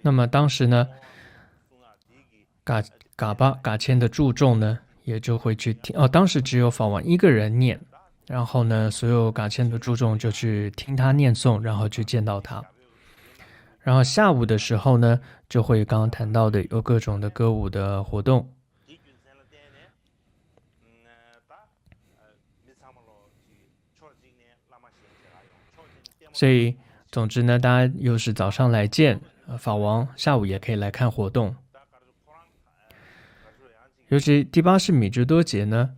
那么当时呢，噶谦的注众呢，也就会去听。当时只有法王一个人念，然后呢，所有噶谦的注众就去听他念诵，然后去见到他。然后下午的时候呢，就会刚刚谈到的有各种的歌舞的活动。所以总之呢，大家又是早上来见法王，下午也可以来看活动。尤其第八世米芝多杰呢，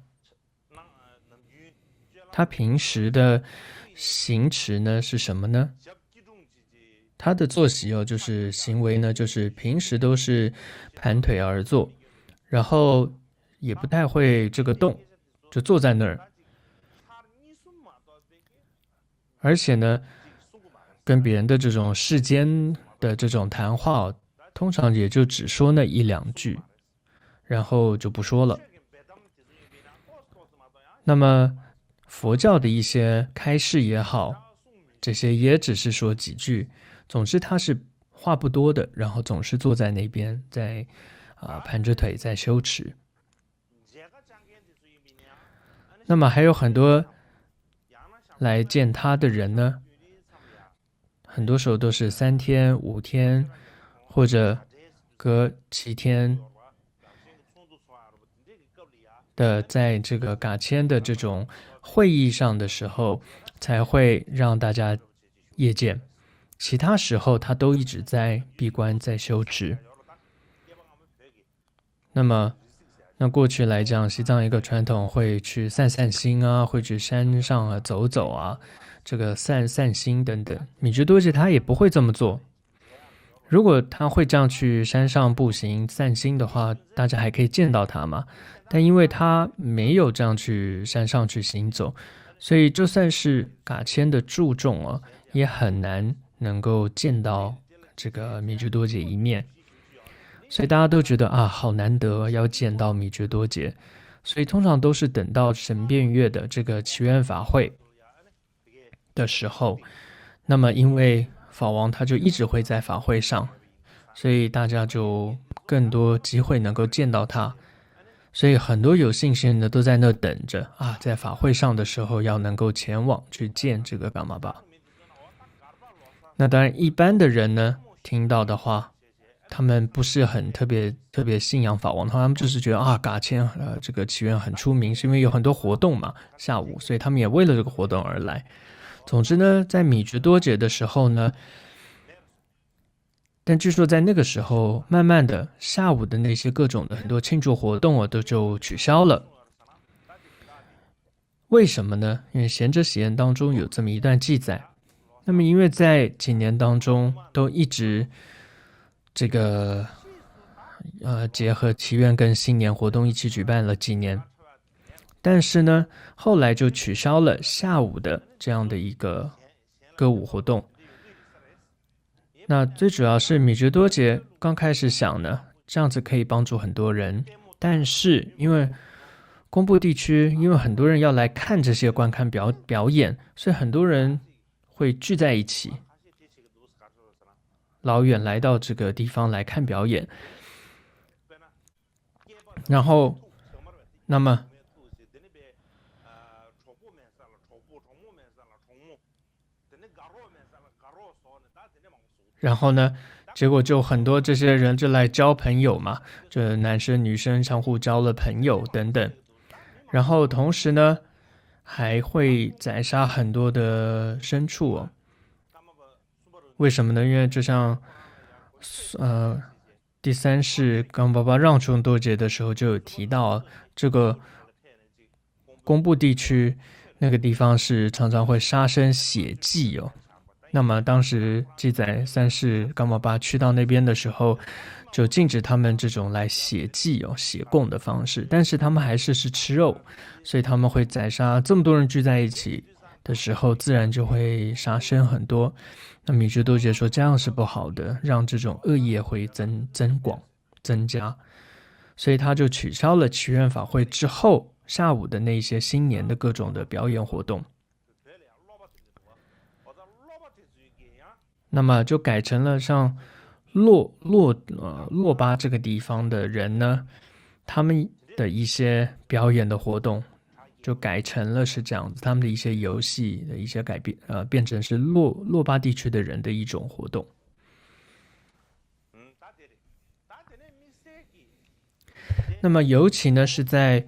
他平时的行持呢是什么呢？他的坐席就是行为呢，就是平时都是盘腿而坐，然后也不太会这个动，就坐在那儿。而且呢，跟别人的这种世间的这种谈话，通常也就只说那一两句，然后就不说了。那么佛教的一些开示也好，这些也只是说几句。总之他是话不多的，然后总是坐在那边，在盘着腿在修持。那么还有很多来见他的人呢，很多时候都是3天、5天，或者隔7天的，在这个噶谦的这种会议上的时候，才会让大家谒见。其他时候他都一直在闭关在修持。那过去来讲，西藏一个传统会去散散心啊，会去山上走走啊，这个散心等等。米芝多杰他也不会这么做。如果他会这样去山上步行散心的话，大家还可以见到他嘛。但因为他没有这样去山上去行走，所以就算是噶谦的注重也很难能够见到这个米芝多杰一面。所以大家都觉得好难得要见到米芝多杰，所以通常都是等到神变月的这个祈愿法会的时候，那么因为法王他就一直会在法会上，所以大家就更多机会能够见到他。所以很多有信心人呢都在那等着在法会上的时候要能够前往去见这个噶玛巴。那当然一般的人呢听到的话，他们不是很特别信仰法王，他们就是觉得噶谦这个祈愿很出名，是因为有很多活动嘛，下午，所以他们也为了这个活动而来。总之呢，在米芝多杰的时候呢，但据说在那个时候，慢慢的下午的那些各种的很多庆祝活动都就取消了。为什么呢？因为贤者喜宴当中有这么一段记载。那么因为在几年当中都一直这个结合祈愿跟新年活动一起举办了几年，但是呢后来就取消了下午的这样的一个歌舞活动。那最主要是米芝多杰刚开始想呢，这样子可以帮助很多人，但是因为公布地区，因为很多人要来看这些观看表演，所以很多人会聚在一起，老远来到这个地方来看表演。然后那么呢结果就很多这些人就来交朋友嘛，这男生女生相互交了朋友等等。然后同时呢还会宰杀很多的牲畜为什么呢？因为就像第3世冈巴巴让冲多杰的时候就有提到，这个公布地区那个地方是常常会杀生血祭那么当时记载3世冈巴巴去到那边的时候，就禁止他们这种来血祭血供的方式，但是他们还是吃肉，所以他们会宰杀这么多人聚在一起，的时候，自然就会杀生很多。那米珠多杰说这样是不好的，让这种恶业会增加，所以他就取消了祈愿法会之后下午的那些新年的各种的表演活动。那么就改成了像洛巴这个地方的人呢，他们的一些表演的活动就改成了是这样子，他们的一些游戏的一些改变，变成是洛巴地区的人的一种活动。那么尤其呢是在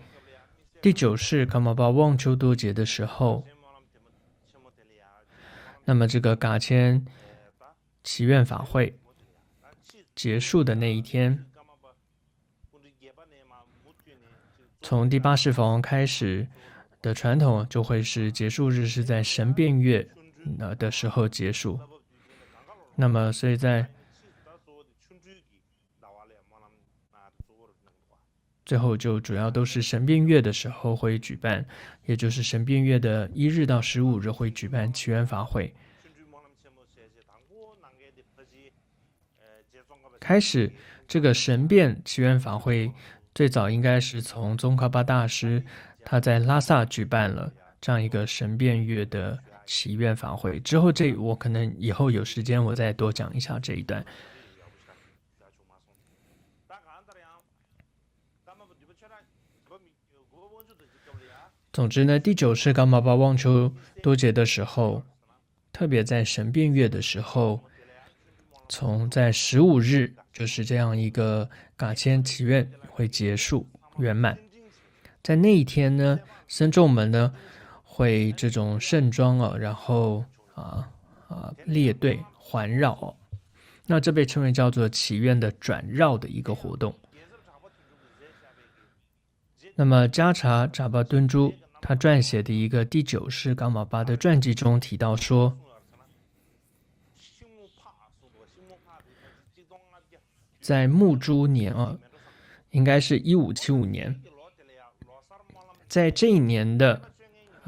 第9世噶玛巴旺丘多节的时候，那么这个噶千祈愿法会结束的那一天，从第8世法王开始的传统就会是结束日是在神变月的时候结束。那么所以在最后就主要都是神变月的时候会举办，也就是神变月的1日到15日会举办祈愿法会。开始这个神变祈愿法会最早应该是从宗喀巴大师他在拉萨举办了这样一个神变月的祈愿法会，之后我可能以后有时间我再多讲一下这一段。总之呢，第9世噶玛巴旺丘多节的时候，特别在神变月的时候，从在15日就是这样一个噶千祈愿会结束圆满。在那一天呢，僧众们呢会这种盛装然后列队环绕那这被称为叫做祈愿的转绕的一个活动。那么迦查扎巴敦珠他撰写的一个第9世噶玛巴的传记中提到说，在木珠年应该是1575年，在这一年的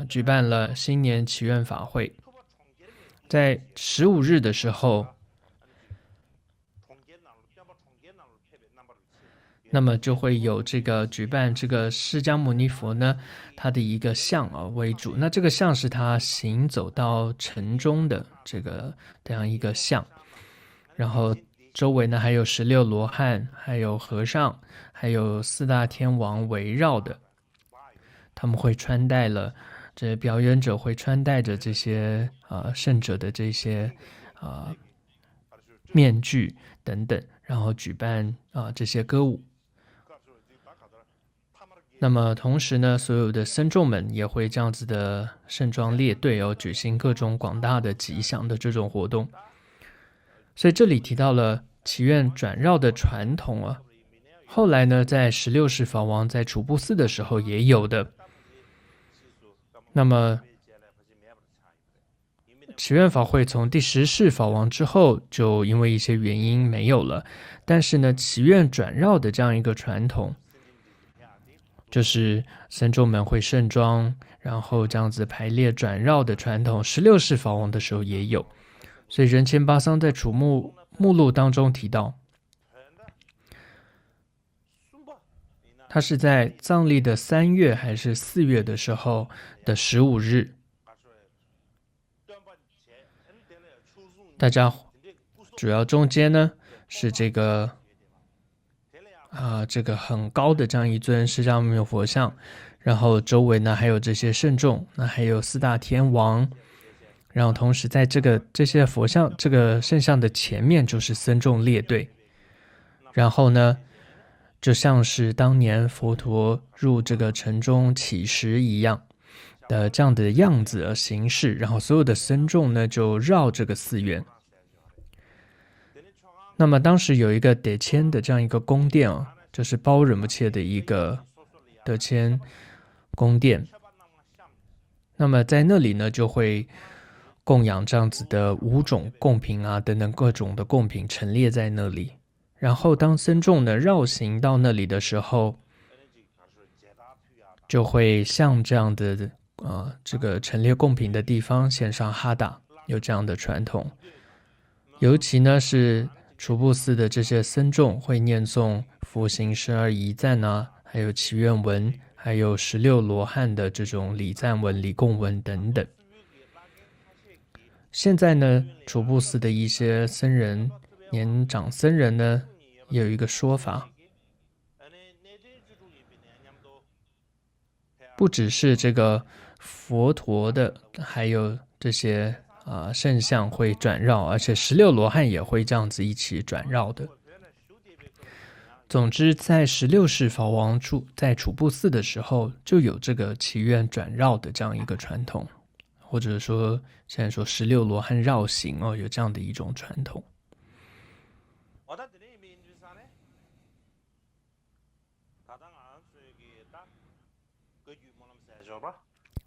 举办了新年祈愿法会，在15日的时候，那么就会有这个举办这个释迦牟尼佛呢，他的一个像为主。那这个像是他行走到城中的这样一个像，然后周围呢还有16罗汉，还有和尚，还有4大天王围绕的。他们会穿戴了，这表演者会穿戴着这些圣者的这些面具等等，然后举办这些歌舞。那么同时呢，所有的僧众们也会这样子的盛装列队举行各种广大的吉祥的这种活动。所以这里提到了祈愿转绕的传统后来呢，在16世法王在楚布寺的时候也有的。那么祈愿法会从第10世法王之后就因为一些原因没有了，但是呢，祈愿转绕的这样一个传统，就是僧众们会盛装，然后这样子排列转绕的传统，16世法王的时候也有。所以仁谦巴桑在楚目录当中提到，他是在藏历的3月还是4月的时候的15日，大家主要中间呢是这个很高的这样一尊释迦牟尼佛像，然后周围呢还有这些圣众，那还有4大天王，然后同时在这些佛像这个圣像的前面就是僧众列队，然后呢就像是当年佛陀入这个城中乞食一样的这样的样子形式，然后所有的僧众呢就绕这个寺院。那么当时有一个德谦的这样一个宫殿就是包仁波切的一个德谦宫殿。那么在那里呢就会供养这样子的5种贡品等等各种的贡品陈列在那里。然后当僧众呢绕行到那里的时候，就会向这样的这个陈列贡品的地方献上哈达，有这样的传统。尤其呢是楚布寺的这些僧众会念诵佛行12仪赞啊，还有祈愿文，还有16罗汉的这种礼赞文、礼供文等等。现在呢，楚布寺的一些僧人、年长僧人呢，也有一个说法，不只是这个佛陀的，还有这些圣像会转绕，而且16罗汉也会这样子一起转绕的。总之，在16世法王在楚布寺的时候，就有这个祈愿转绕的这样一个传统，或者说现在说16罗汉绕行有这样的一种传统。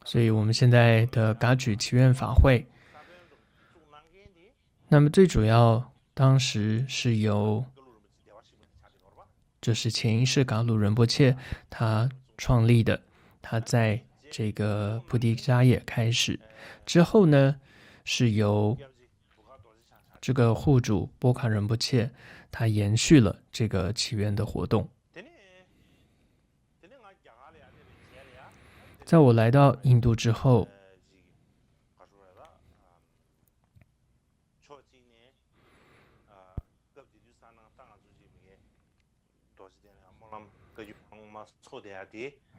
所以我们现在的噶举祈愿法会，那么最主要当时是由就是前一世噶鲁仁波切他创立的，他在这个菩提迦叶开始之后呢，是由这个护主波卡仁波切他延续了这个祈愿的活动。在我来到印度之后，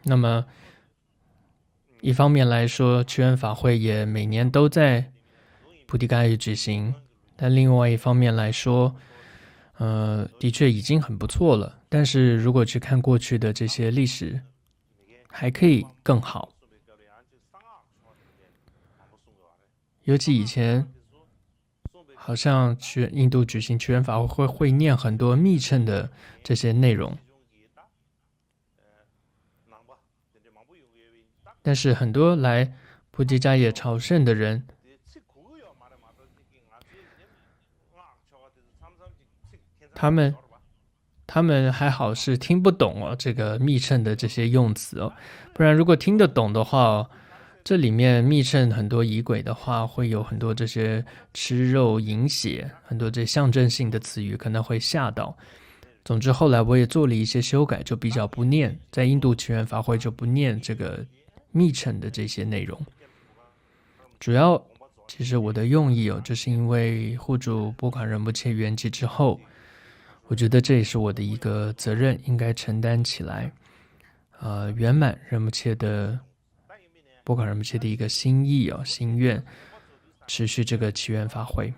那么一方面来说，祈愿法会也每年都在菩提迦叶举行，但另外一方面来说，的确已经很不错了。但是如果去看过去的这些历史，还可以更好。尤其以前好像去印度举行祈愿法会念很多密乘的这些内容，但是很多来菩提迦叶朝圣的人，他们还好是听不懂这个密乘的这些用词不然如果听得懂的话这里面密乘很多仪轨的话，会有很多这些吃肉饮血，很多这象征性的词语可能会吓到。总之后来我也做了一些修改，就比较不念，在印度祈愿法会就不念这个密乘的这些内容。主要其实我的用意就是因为护主波卡仁波切圆寂之后，我觉得这也是我的一个责任，应该承担起来，圆满仁波切的波卡仁波切的一个心意心愿，持续这个祈愿法会。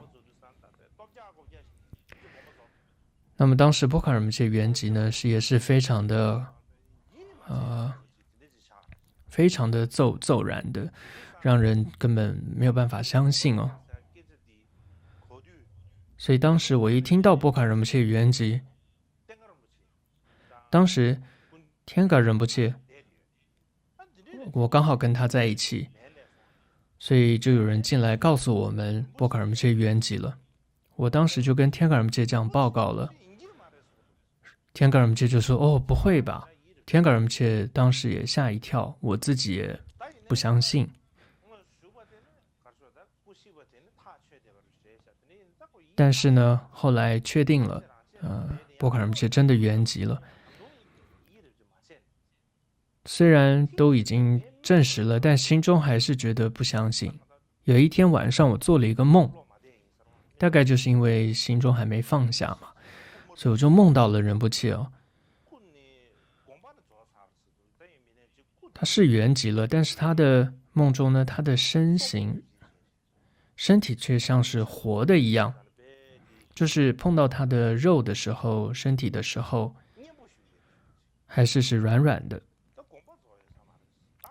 那么当时波卡仁波切圆寂呢，也是非常的骤然的，让人根本没有办法相信所以当时我一听到波卡仁波切圆寂，当时天嘎仁波切我刚好跟他在一起，所以就有人进来告诉我们波卡仁波切圆寂了。我当时就跟天嘎仁波切这样报告了，天嘎仁波切就说不会吧。天嘎仁波切当时也吓一跳，我自己也不相信。但是呢，后来确定了，波卡仁波切真的圆寂了。虽然都已经证实了，但心中还是觉得不相信。有一天晚上，我做了一个梦，大概就是因为心中还没放下嘛，所以我就梦到了仁波切他是圆寂了，但是他的梦中呢，他的身体却像是活的一样，就是碰到他的肉的时候，身体的时候，还是软软的。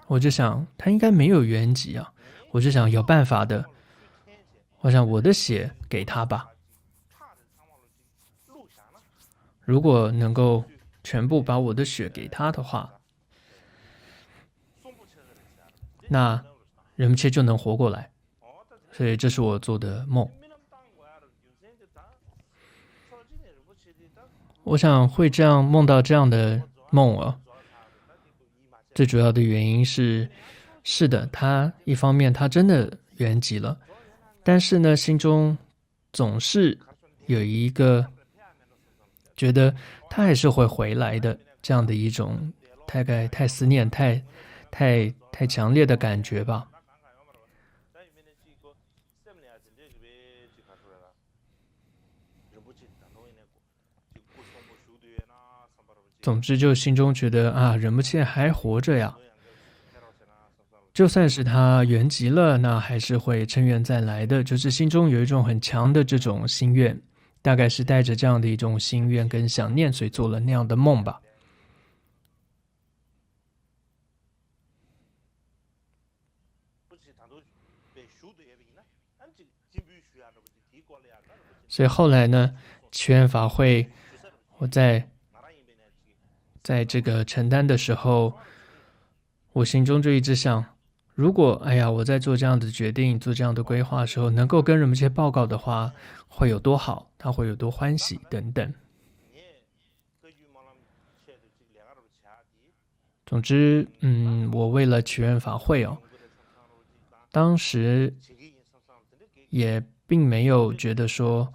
我就想他应该没有圆寂啊，我就想有办法的，我想我的血给他吧，如果能够全部把我的血给他的话，那仁波切就能活过来。所以这是我做的梦。我想会这样梦到这样的梦最主要的原因是是的，他一方面他真的圆寂了，但是呢，心中总是有一个觉得他还是会回来的这样的一种大概太思念、太强烈的感觉吧。总之，就心中觉得啊，仁波切还活着呀，就算是他圆寂了，那还是会趁愿再来的。就是心中有一种很强的这种心愿，大概是带着这样的一种心愿跟想念，所以做了那样的梦吧。所以后来呢，祈愿法会，我在这个承担的时候，我心中就一直想，如果哎呀，我在做这样的决定、做这样的规划的时候，能够跟仁波切报告的话，会有多好，他会有多欢喜等等。总之，我为了祈愿法会哦，当时也并没有觉得说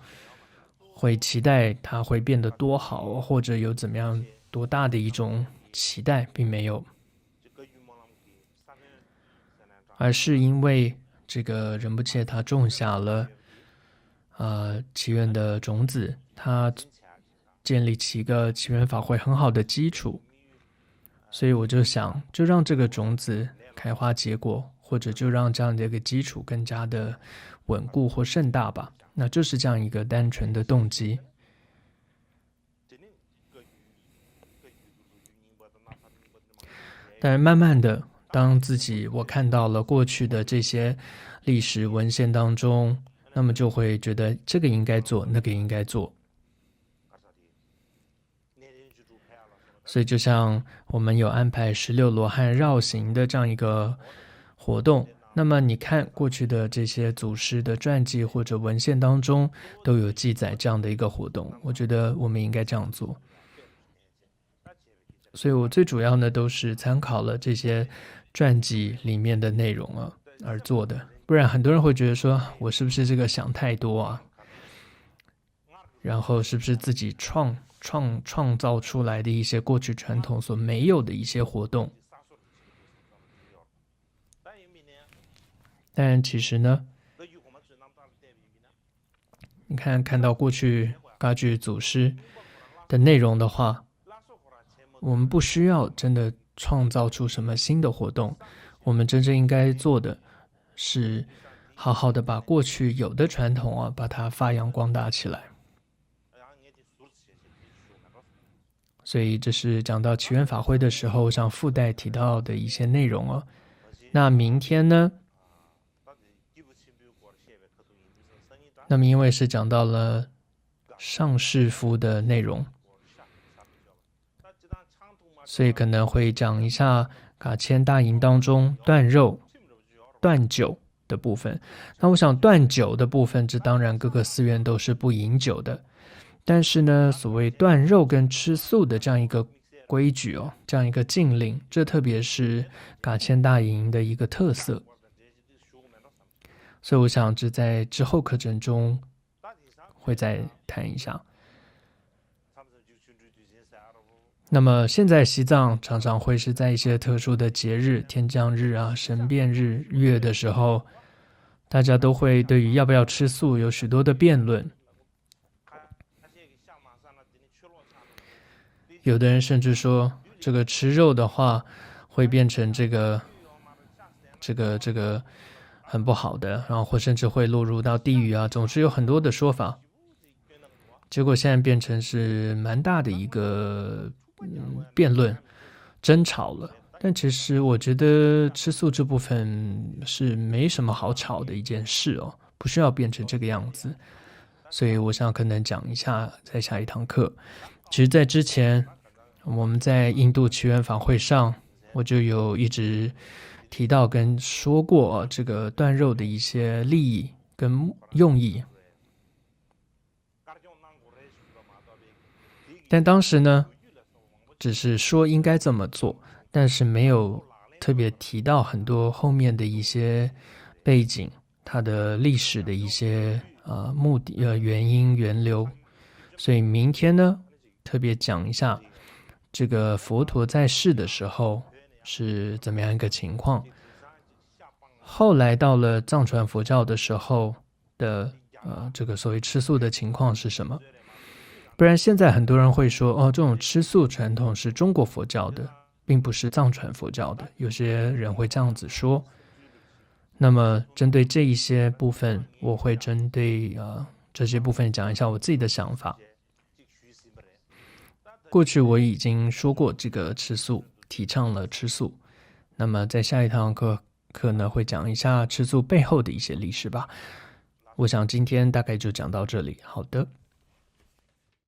会期待它会变得多好，或者有怎么样多大的一种期待，并没有，而是因为这个仁波切他种下了祈愿的种子，他建立起一个祈愿法会很好的基础，所以我就想，就让这个种子开花结果，或者就让这样的一个基础更加的稳固或盛大吧。那就是这样一个单纯的动机。但慢慢的，当我看到了过去的这些历史文献当中，那么就会觉得这个应该做，那个应该做。所以就像我们有安排16罗汉绕行的这样一个活动，那么你看过去的这些祖师的传记或者文献当中都有记载这样的一个活动，我觉得我们应该这样做。所以我最主要呢都是参考了这些传记里面的内容而做的，不然很多人会觉得说我是不是这个想太多啊，然后是不是自己创造出来的一些过去传统所没有的一些活动。但其实呢，你看到过去噶举祖师的内容的话，我们不需要真的创造出什么新的活动，我们真正应该做的是好好的把过去有的传统把它发扬光大起来。所以这是讲到祈愿法会的时候想附带提到的一些内容。那明天呢，那么因为是讲到了上士夫的内容，所以可能会讲一下噶千大营当中断肉断酒的部分。那我想断酒的部分，这当然各个寺院都是不饮酒的，但是呢，所谓断肉跟吃素的这样一个规矩这样一个禁令，这特别是噶千大营的一个特色。所以我想这在之后课程中会再谈一下。那么现在西藏常常会是在一些特殊的节日，天降日神变日月的时候，大家都会对于要不要吃素有许多的辩论。有的人甚至说，这个吃肉的话会变成这个很不好的，然后或甚至会落入到地狱总之有很多的说法。结果现在变成是蛮大的一个辩论争吵了。但其实我觉得吃素这部分是没什么好吵的一件事不需要变成这个样子。所以我想可能讲一下在下一堂课。其实在之前我们在印度祈愿法会上，我就有一直提到跟说过这个断肉的一些利益跟用意。但当时呢，只是说应该这么做，但是没有特别提到很多后面的一些背景，它的历史的一些目的原因源流，所以明天呢特别讲一下这个佛陀在世的时候是怎么样一个情况，后来到了藏传佛教的时候的这个所谓吃素的情况是什么？不然现在很多人会说，哦，这种吃素传统是中国佛教的，并不是藏传佛教的，有些人会这样子说。那么针对这一些部分，我会针对这些部分讲一下我自己的想法。过去我已经说过这个吃素，提倡了吃素。那么在下一堂课呢，会讲一下吃素背后的一些历史吧。我想今天大概就讲到这里。好的。